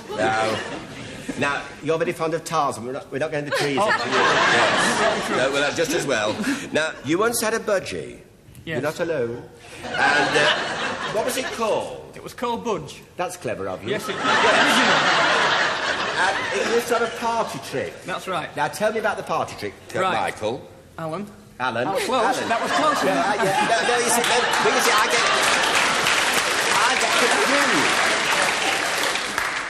Speaker 3: Now, you're very fond of Tarzan. We're not going to tease him. Yes. No, well, just as well. Now, you once had a budgie.
Speaker 15: Yes.
Speaker 3: You're not alone. And what was it called?
Speaker 15: It was called Budge.
Speaker 3: That's clever of you.
Speaker 15: Yes, it was.
Speaker 3: And it used to have a party trick.
Speaker 15: That's right.
Speaker 3: Now, tell me about the party trick,
Speaker 15: Right.
Speaker 3: Michael.
Speaker 15: Alan.
Speaker 3: Alan.
Speaker 15: That was close.
Speaker 3: Alan.
Speaker 15: That was close.
Speaker 3: Yeah, no, you see, I get confused.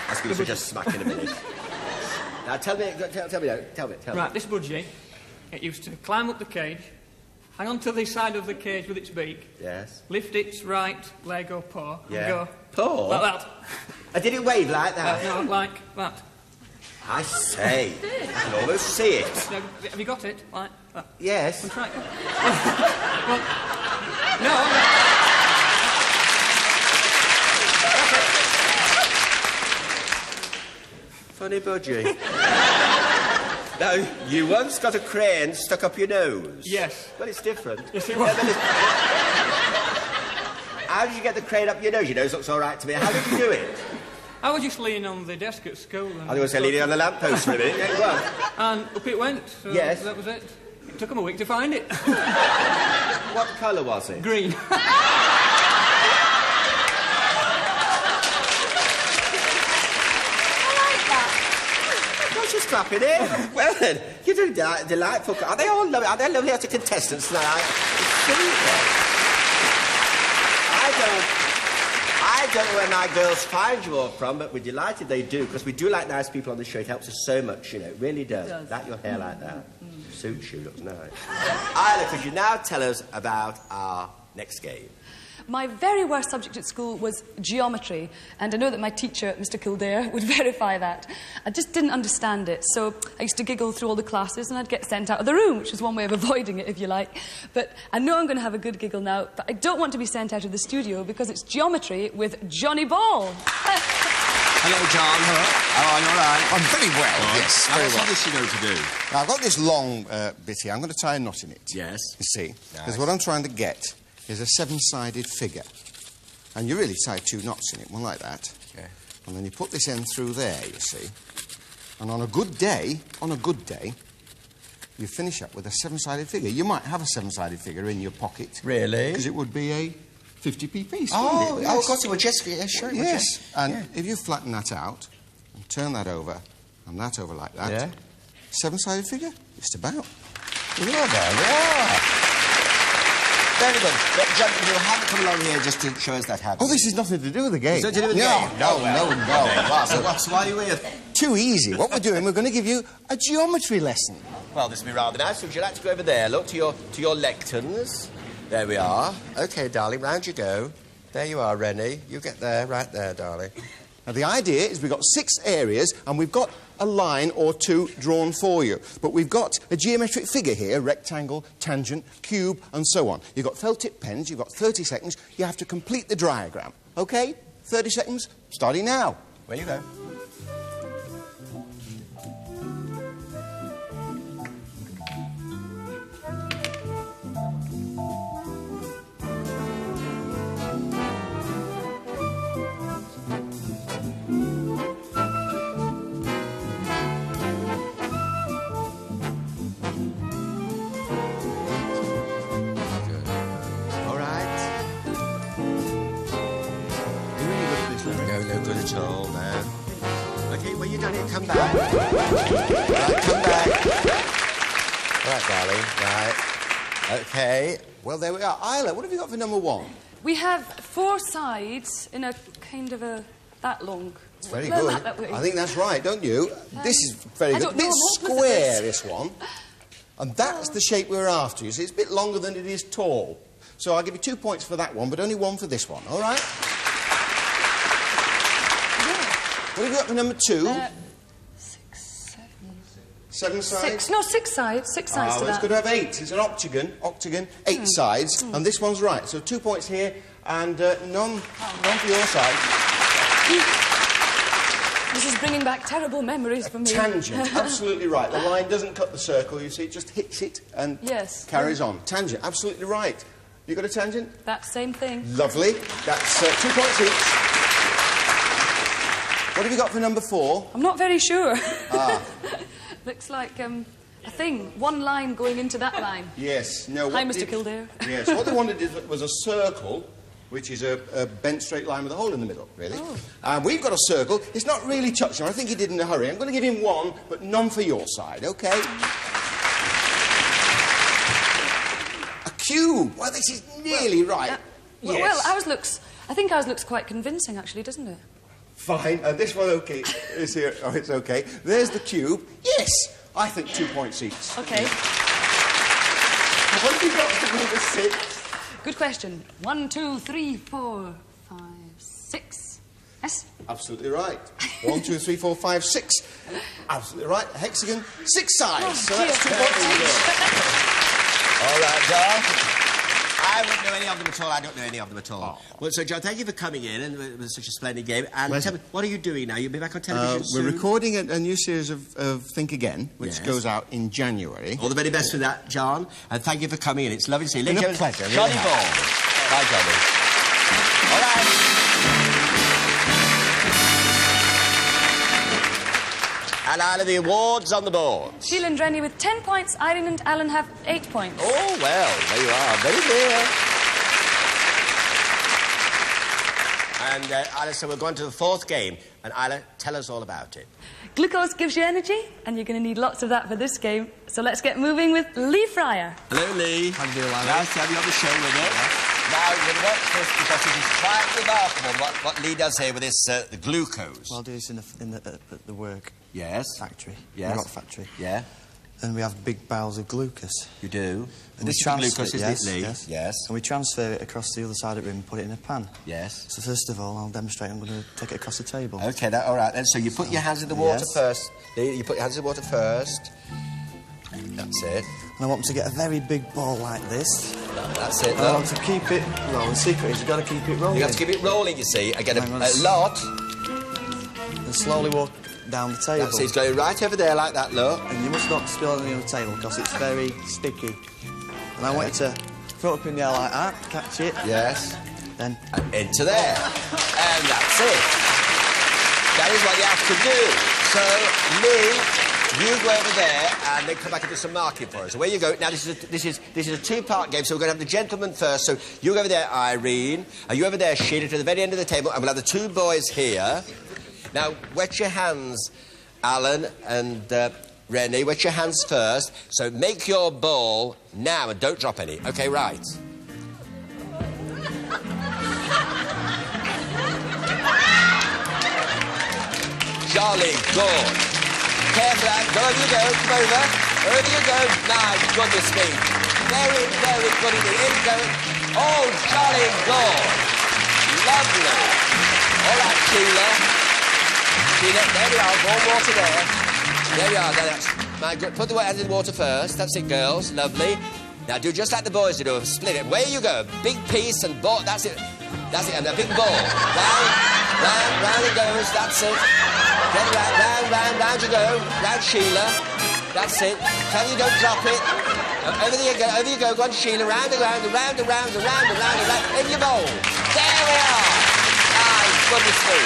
Speaker 3: I'll give you just a smack in a minute. Now, tell me.
Speaker 15: Right, this budgie, it used to climb up the cage, hang on to the side of the cage with its beak,
Speaker 3: Yes.
Speaker 15: lift its right leg or paw,
Speaker 3: Yeah.
Speaker 15: and go...
Speaker 3: Paw?
Speaker 15: Like that.
Speaker 3: Did it wave like that?
Speaker 15: No, like that.
Speaker 3: I say. I can almost see it.
Speaker 15: Now, have you got it? Like that.
Speaker 3: Yes.
Speaker 15: Well, try it. Well, no.
Speaker 3: Funny budgie. Now, you once got a crane stuck up your nose.
Speaker 15: Yes.
Speaker 3: Well, it's different.
Speaker 15: Yes, it was.
Speaker 3: How did you get the crane up your nose? Your nose looks all right to me. How did you do it?
Speaker 15: I was just leaning on the desk at school. And
Speaker 3: I was going to say leaning on the lamppost for a minute. Yeah, well.
Speaker 15: And up it went. So
Speaker 3: Yes.
Speaker 15: That was it. It took them a week to find it.
Speaker 3: What colour was it?
Speaker 15: Green.
Speaker 3: Just clapping in. Well then, you're doing delightful. Are they all lovely? Are they lovely as contestants tonight? I don't know where my girls find you all from, but we're delighted they do, because we do like nice people on the show. It helps us so much, you know. It really does. That your hair like that suits you, looks nice. Isla, could you now tell us about our next game?
Speaker 4: My very worst subject at school was geometry, and I know that my teacher, Mr. Kildare, would verify that. I just didn't understand it, so I used to giggle through all the classes and I'd get sent out of the room, which was one way of avoiding it, if you like. But I know I'm going to have a good giggle now, but I don't want to be sent out of the studio because it's geometry with Johnny Ball.
Speaker 16: Hello, John. How are you? All right? I'm very well, yes, very well.
Speaker 17: What's this you know to do?
Speaker 16: Now, I've got this long bit here. I'm going to tie a knot in it.
Speaker 17: Yes.
Speaker 16: You see?
Speaker 17: Nice.
Speaker 16: Because what I'm trying to get is a seven-sided figure. And you really tie two knots in it, one like that.
Speaker 17: Okay.
Speaker 16: And then you put this end through there, you see. And on a good day, you finish up with a seven-sided figure. You might have a seven-sided figure in your pocket.
Speaker 17: Really?
Speaker 16: Because it would be a 50p piece,
Speaker 17: Oh,
Speaker 16: wouldn't it? Yes.
Speaker 17: of course it would. Just, yeah, sure it would.
Speaker 16: Yes. And if you flatten that out and turn that over and that over like that,
Speaker 17: Yeah.
Speaker 16: seven-sided figure, just about.
Speaker 17: Yeah, there we are.
Speaker 3: Very good. But, John, you haven't come along here just to show us that habit.
Speaker 16: Oh, this has nothing to do with the game.
Speaker 3: It's nothing to do with the game?
Speaker 16: No.
Speaker 3: So why are you here?
Speaker 16: Too easy. What we're doing, we're going to give you a geometry lesson.
Speaker 3: Well, this will be rather nice. Would you like to go over there? Look, to your lecterns. There we are. OK, darling, round you go. There you are, Rennie. You get there, right there, darling.
Speaker 16: Now, the idea is we've got 6 areas and we've got a line or 2 drawn for you. But we've got a geometric figure here, rectangle, tangent, cube, and so on. You've got felt-tip pens, you've got 30 seconds. You have to complete the diagram. OK? 30 seconds, starting now.
Speaker 3: Where you go. All man. OK, when you're done here, come back. Right, come back. All right, darling. Right. OK.
Speaker 16: Well, there we are. Isla, what have you got for number 1?
Speaker 4: We have 4 sides in a kind of a... that long.
Speaker 16: It's very
Speaker 4: Learn
Speaker 16: good.
Speaker 4: that way.
Speaker 16: I think that's right, don't you? This is very good. A bit square, this one. And that's the shape we're after. You see, it's a bit longer than it is tall. So I'll give you 2 points for that one, but only 1 for this one, all right? What have you got for number 2?
Speaker 4: 6,
Speaker 16: 7
Speaker 4: 7...
Speaker 16: sides?
Speaker 4: 6 sides. 6 sides to
Speaker 16: well,
Speaker 4: that.
Speaker 16: it's got to have 8. It's an octagon, 8 sides, and this one's right. So 2 points here, and none for your side.
Speaker 4: This is bringing back terrible memories for me.
Speaker 16: Tangent, absolutely right. The line doesn't cut the circle, you see, it just hits it and carries on. Tangent, absolutely right. You got a tangent?
Speaker 4: That same thing.
Speaker 16: Lovely. That's 2 points each. What have you got for number 4?
Speaker 4: I'm not very sure.
Speaker 16: Ah.
Speaker 4: Looks like a thing. 1 line going into that line.
Speaker 16: Yes. No.
Speaker 4: Hi, Mr. Kildare.
Speaker 16: Yes. What they wanted was a circle, which is a bent straight line with a hole in the middle, really.
Speaker 4: Oh.
Speaker 16: We've got a circle. It's not really touching him. I think he did in a hurry. I'm going to give him 1, but none for your side, OK? A cube. Well, this is nearly right.
Speaker 4: Well,
Speaker 16: yes.
Speaker 4: I think ours looks quite convincing, actually, doesn't it?
Speaker 16: Fine. This one, OK, is here. Oh, it's OK. There's the cube. Yes! I think 2 points each.
Speaker 4: OK.
Speaker 16: What have you got for number 6?
Speaker 4: Good question. 1, 2, 3, 4, 5, 6. Yes?
Speaker 16: Absolutely right. 1, 2, 3, 4, 5, 6. Absolutely right. A hexagon, 6 sides.
Speaker 4: Oh,
Speaker 16: so that's 2 points each.
Speaker 3: All right, John. I wouldn't know any of them at all. I don't know any of them at all. Oh. Well, so, John, thank you for coming in, and it was such a splendid game. And tell me, what are you doing now? You'll be back on television soon?
Speaker 16: We're recording a new series of Think Again, which goes out in January.
Speaker 3: All the very best for that, John. And thank you for coming in. It's lovely to see you.
Speaker 16: It's been a pleasure.
Speaker 3: Johnny Ball. Bye, Johnny. All right. And Isla, the awards on the board.
Speaker 4: Sheila and Rennie with 10 points. Irene and Alan have 8 points.
Speaker 3: Oh, well, there you are. Very clear. And, Isla, so we're going to the 4th game. And, Isla, tell us all about it.
Speaker 4: Glucose gives you energy, and you're going to need lots of that for this game. So let's get moving with Lee Fryer.
Speaker 3: Hello, Lee.
Speaker 9: How do you do, Larry?
Speaker 3: Nice to have you on the show with us. Now, you're going to watch this because it is quite remarkable what Lee does here with this, the glucose.
Speaker 17: Well, I'll do this in the work.
Speaker 3: Yes.
Speaker 17: Factory.
Speaker 3: Yes.
Speaker 17: Rock factory.
Speaker 3: Yeah.
Speaker 17: And we have big barrels of glucose.
Speaker 3: You do?
Speaker 17: And
Speaker 3: this is glucose, isn't it, Lee?
Speaker 17: Yes.
Speaker 3: Yes.
Speaker 17: And we transfer it across the other side of the room and put it in a pan.
Speaker 3: Yes.
Speaker 17: So first of all, I'll demonstrate. I'm going to take it across the table.
Speaker 3: OK, all right, then. So you put your hands in the water first. Lee, you put your hands in the water first. That's it.
Speaker 17: And I want to get a very big ball like this.
Speaker 3: That's it,
Speaker 17: I want to keep it rolling. The secret is you've got to keep it rolling.
Speaker 3: You've got to keep it rolling, you see. I get a lot.
Speaker 17: And slowly walk down the table.
Speaker 3: That's it. It's going right over there like that, look.
Speaker 17: And you must not spill anything on the table because it's very sticky. And I want you to throw it up in the air like that, catch it.
Speaker 3: Yes.
Speaker 17: Then...
Speaker 3: And into there. And that's it. That is what you have to do. So, Lee, you go over there and then come back and do some marking for us. So where you go. Now, this is a 2-part game, so we're going to have the gentleman first. So you go over there, Irene. And you over there, Sheila, to the very end of the table. And we'll have the 2 boys here. Now, wet your hands, Alan and Rennie. Wet your hands first. So make your ball now and don't drop any. OK, right. jolly good. Careful, Anne. Go, over you go. Come over. Over you go. My goodness me. Very, very good indeed. In going. Oh, jolly good. Lovely. All right, Sheila. Sheila, there we are. More water there. There we are. That's my good. Put the hands in the water first. That's it, girls. Lovely. Now do just like the boys do. Split it. Away you go. Big piece and ball. That's it. That's it. And a big ball. Round, round, round it goes. That's it. Get round, round, round, round you go. Round Sheila. That's it. Tell you don't drop it. Over you go. Go on, Sheila. Round and round and round and round and round and round and round. In your bowl. There we are. My goodness me.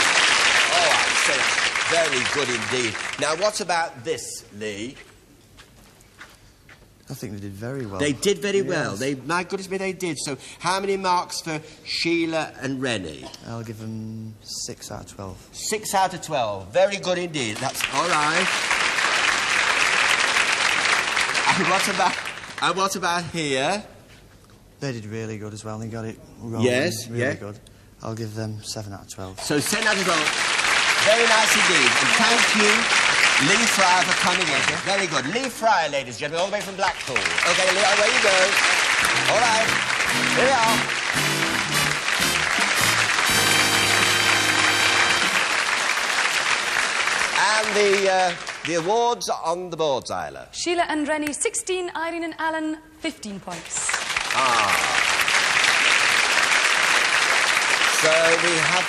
Speaker 3: Oh, I'd say that's very good indeed. Now, what about this, Lee?
Speaker 17: I think they did very well.
Speaker 3: They did very well. My goodness me, they did. So, how many marks for Sheila and Rennie?
Speaker 17: I'll give them 6 out of 12.
Speaker 3: 6 out of 12. Very good indeed. That's all right. And what about here?
Speaker 17: They did really good as well. They got it wrong.
Speaker 3: Yes,
Speaker 17: really good. I'll give them 7 out of 12.
Speaker 3: So 7 out of 12. Very nice indeed. And thank you, Lee Fryer, for coming in. Very good. Lee Fryer, ladies and gentlemen, all the way from Blackpool. OK, Lee, away you go. All right. Here we are. And the awards are on the boards, Isla.
Speaker 4: Sheila and Rennie, 16. Irene and Alan, 15 points.
Speaker 3: So we have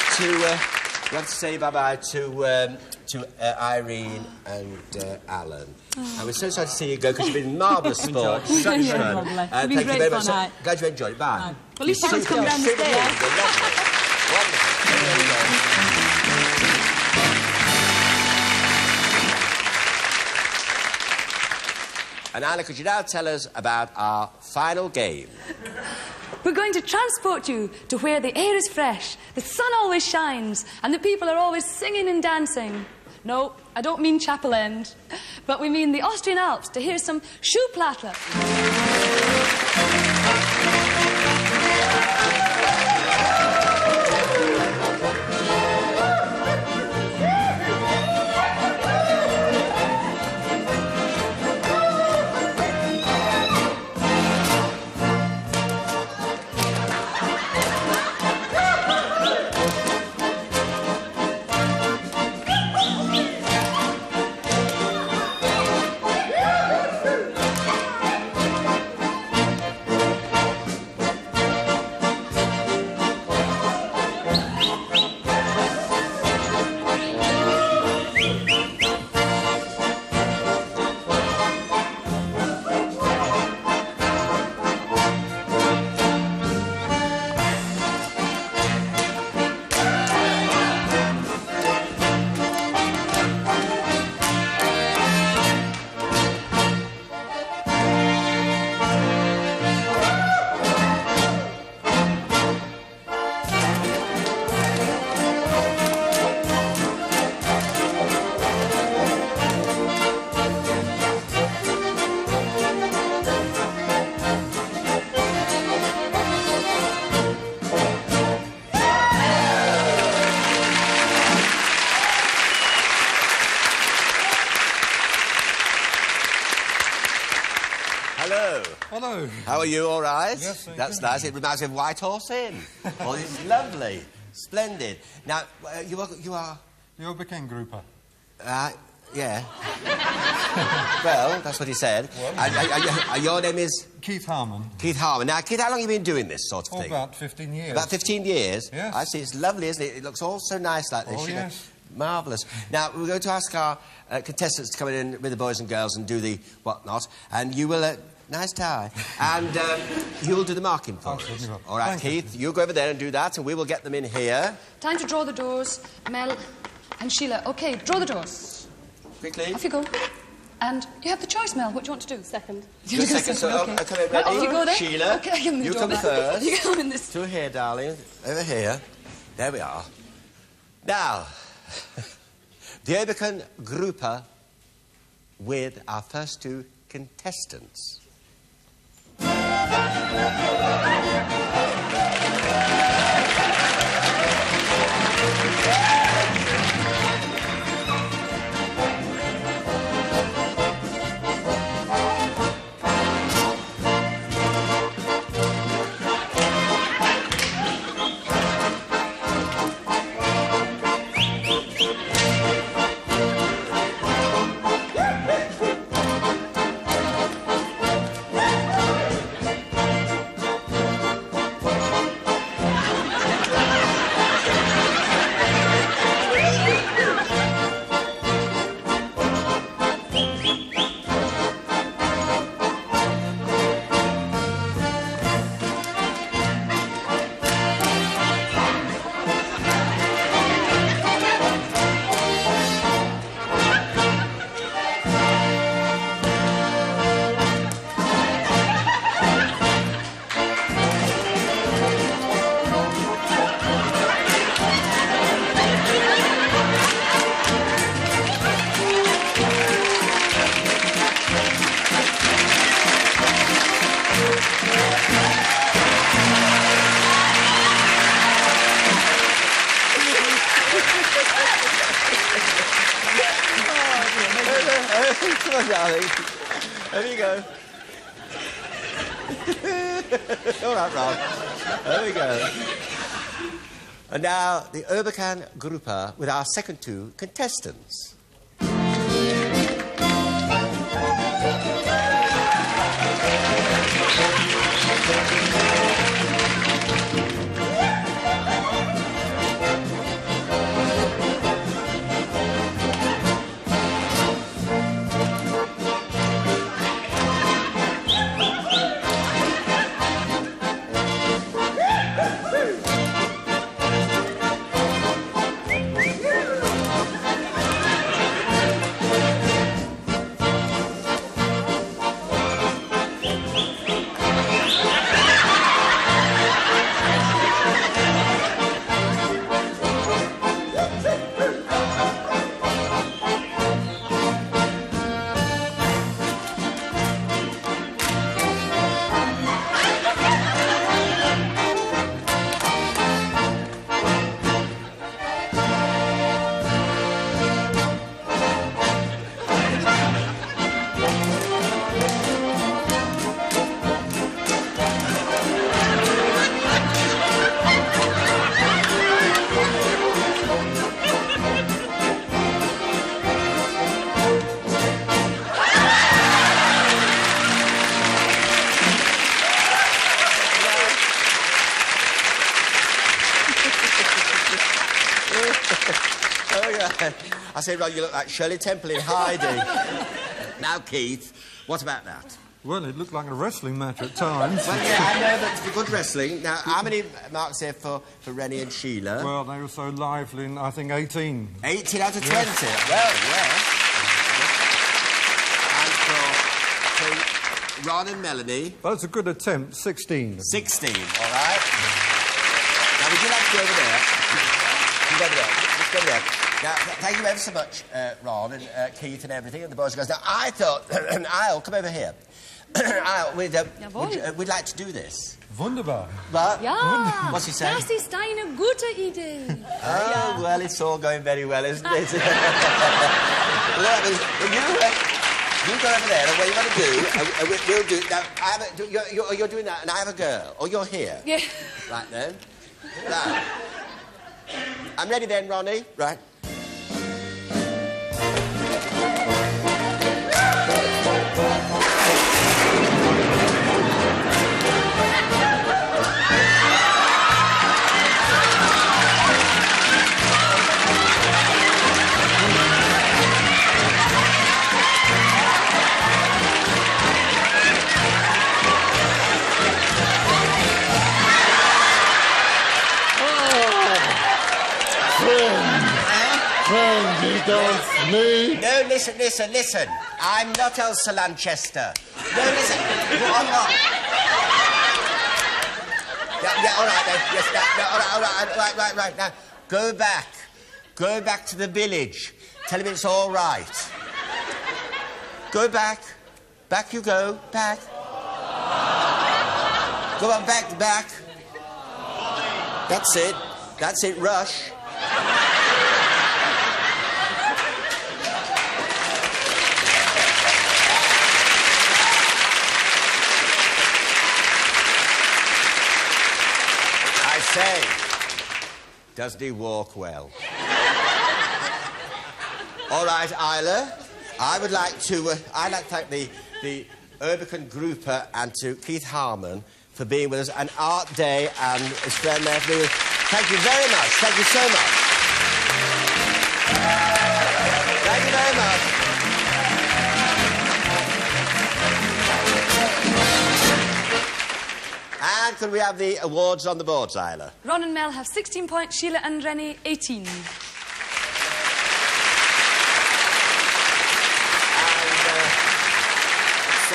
Speaker 3: to say bye-bye to Irene and Alan. And we're so sorry to see you go because you've been marvellous sport. Such fun. Thank you very much. Glad you enjoyed it. Bye.
Speaker 11: Well, at least I can come down the stairs.
Speaker 3: Wonderful. And Isla, could you now tell us about our final game?
Speaker 4: We're going to transport you to where the air is fresh, the sun always shines, and the people are always singing and dancing. No, I don't mean Chapel End, but we mean the Austrian Alps to hear some Schuhplattler.
Speaker 18: Hello.
Speaker 3: How are you, all right?
Speaker 18: Yes, thank
Speaker 3: That's
Speaker 18: you.
Speaker 3: nice. It reminds me of White Horse Inn. Oh, it's lovely. Splendid. Now, you are...
Speaker 18: The Oberkenngrupper.
Speaker 3: Yeah. Well, that's what he said. And your name is?
Speaker 18: Keith Harmon.
Speaker 3: Keith Harmon. Now, Keith, how long have you been doing this sort of thing?
Speaker 18: About 15 years.
Speaker 3: About 15 years?
Speaker 18: Yes.
Speaker 3: I see. It's lovely, isn't it? It looks all so nice like this.
Speaker 18: Oh,
Speaker 3: you know?
Speaker 18: yes.
Speaker 3: Marvellous. Now, we're going to ask our contestants to come in with the boys and girls and do the whatnot, and you will... nice tie. And you'll do the marking for us. All right, Keith, you go over there and do that, and we will get them in here.
Speaker 4: Time to draw the doors. Mel and Sheila. OK, draw the doors.
Speaker 3: Quickly.
Speaker 4: Off you go. And you have the choice, Mel. What do you want to do? Second.
Speaker 3: Just a second. So,
Speaker 4: OK.
Speaker 3: Okay, ready?
Speaker 4: Right, off you go then.
Speaker 3: Sheila,
Speaker 4: OK,
Speaker 3: you come first.
Speaker 4: You come in this.
Speaker 3: To here, darling. Over here. There we are. Now, the Oberkenngrupper with our first two contestants. There you go. All right, Ron. There we go. And now, the Urbican Grupper with our second two contestants. I said, Ron, you look like Shirley Temple in Heidi. Now, Keith, what about that?
Speaker 18: Well, it looked like a wrestling match at times.
Speaker 3: Well, yeah, I know that for good wrestling. Now, how many marks there for Rennie and Sheila?
Speaker 18: Well, they were so lively, and I think 18.
Speaker 3: 18 out of 20?
Speaker 18: Yes.
Speaker 3: Well, yes. And for Ron and Melanie?
Speaker 18: Well, it's a good attempt, 16.
Speaker 3: 16, all right. Now, would you like to go over there? You go over there. Just go over there. Now, thank you ever so much, Ron and Keith and everything, and the boys and girls. Now, I thought, Isle, come over here. Isle, we'd like to do this.
Speaker 18: Wunderbar.
Speaker 3: But,
Speaker 4: Ja,
Speaker 3: what's he saying?
Speaker 4: das ist eine gute Idee.
Speaker 3: Oh, well, it's all going very well, isn't it? Well, you go over there, and what you're going to do, we'll do... Now, you're doing that, and I have a girl, or you're here.
Speaker 4: Yeah.
Speaker 3: Right, then. Right. I'm ready then, Ronnie. Right.
Speaker 18: Me?
Speaker 3: No, listen. I'm not Elsa Lanchester. No, listen. I'm not. Yeah, all right, then. Yes, all right. Now, go back. Go back to the village. Tell him it's all right. Go back. Back you go. Back. Go on, back. That's it, rush. Say, doesn't he walk well? All right, Isla, I'd like to thank the Urbican Grupper and to Keith Harmon for being with us, and Art Day and his friend there for being with us. Thank you very much. Thank you so much. Thank you very much. And could we have the awards on the boards, Isla?
Speaker 4: Ron and Mel have 16 points, Sheila and Rennie 18.
Speaker 3: So,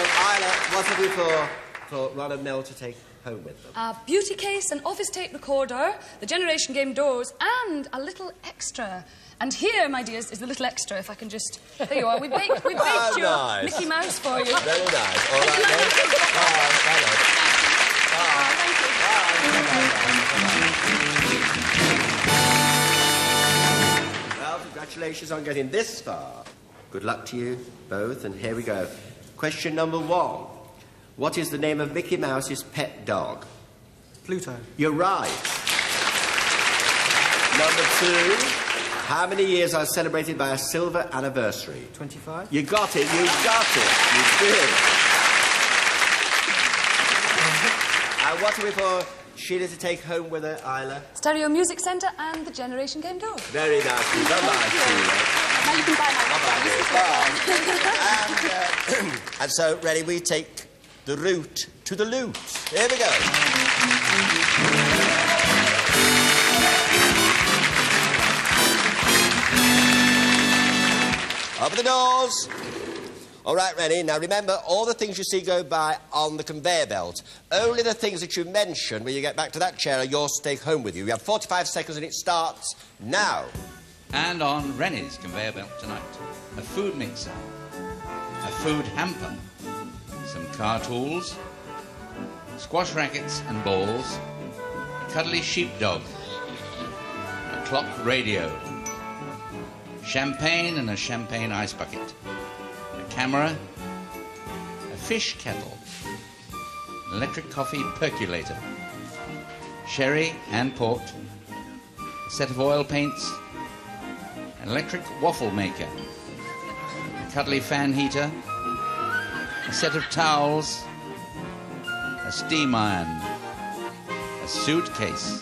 Speaker 3: Isla, what have we for Ron and Mel to take home with them?
Speaker 4: A beauty case, an office tape recorder, the Generation Game doors, and a little extra. And here, my dears, is the little extra, if I can just... There you are. We baked your
Speaker 3: nice.
Speaker 4: Mickey Mouse for you.
Speaker 3: Very nice. All right, then. Well, congratulations on getting this far. Good luck to you both, and here we go. Question number 1. What is the name of Mickey Mouse's pet dog?
Speaker 12: Pluto.
Speaker 3: You're right. Number 2. How many years are celebrated by a silver anniversary?
Speaker 12: 25.
Speaker 3: You got it, you got it. You did. And what are we for Sheila to take home with her, Isla?
Speaker 4: Stereo Music Centre and the Generation Game door.
Speaker 3: Very nice. Bye-bye, Sheila.
Speaker 4: Now you can buy my
Speaker 3: Bye. And so, ready, we take the route to the loot. Here we go. Open the doors. All right, Rennie, now remember, all the things you see go by on the conveyor belt, only the things that you mention when you get back to that chair are yours to take home with you. You have 45 seconds and it starts now.
Speaker 1: And on Rennie's conveyor belt tonight, a food mixer, a food hamper, some car tools, squash rackets and balls, a cuddly sheepdog, a clock radio, champagne and a champagne ice bucket, a camera, a fish kettle, an electric coffee percolator, sherry and port, a set of oil paints, an electric waffle maker, a cuddly fan heater, a set of towels, a steam iron, a suitcase,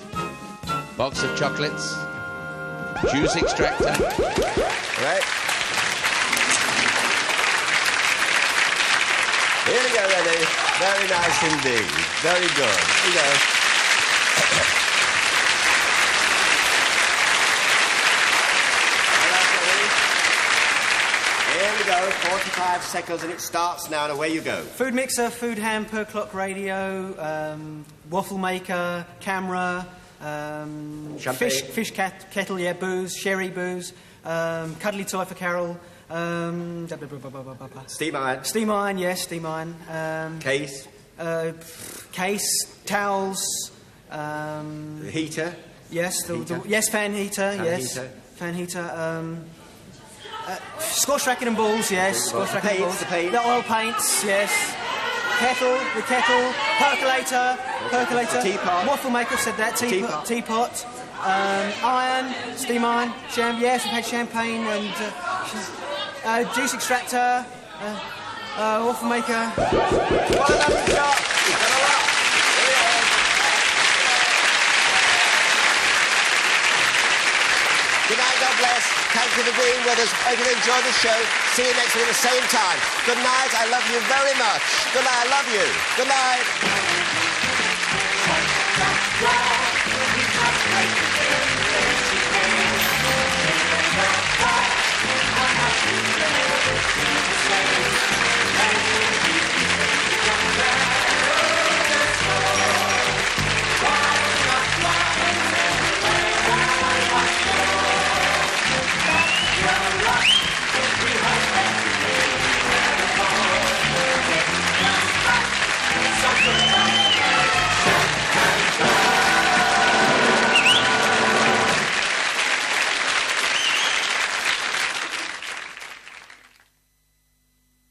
Speaker 1: box of chocolates, juice extractor.
Speaker 3: Right. Here we go, Rennie. Very nice indeed. Very good. Here we go. Here we go. 45 seconds and it starts now, and away you go.
Speaker 12: Food mixer, food hamper, clock radio, waffle maker, camera, fish kettle, yeah, booze, sherry booze, cuddly toy for Carol,
Speaker 3: Steam iron.
Speaker 12: Steam iron, yes, steam iron.
Speaker 3: Case.
Speaker 12: Case, towels.
Speaker 3: The heater.
Speaker 12: Yes,
Speaker 3: Heater.
Speaker 12: yes, fan heater,
Speaker 3: Fan
Speaker 12: yes.
Speaker 3: heater.
Speaker 12: Fan heater. Squash racket and balls, yes. Squash racket and balls. The oil paints, yes. Kettle, the kettle, percolator,
Speaker 3: teapot.
Speaker 12: Waffle maker, said that, teapot, iron, steam iron, yes, we've had champagne and juice extractor, waffle maker.
Speaker 3: Good night, God bless. Thank you for being with us. Hope you enjoyed the show. See you next week at the same time. Good night. I love you very much. Good night. I love you. Good night.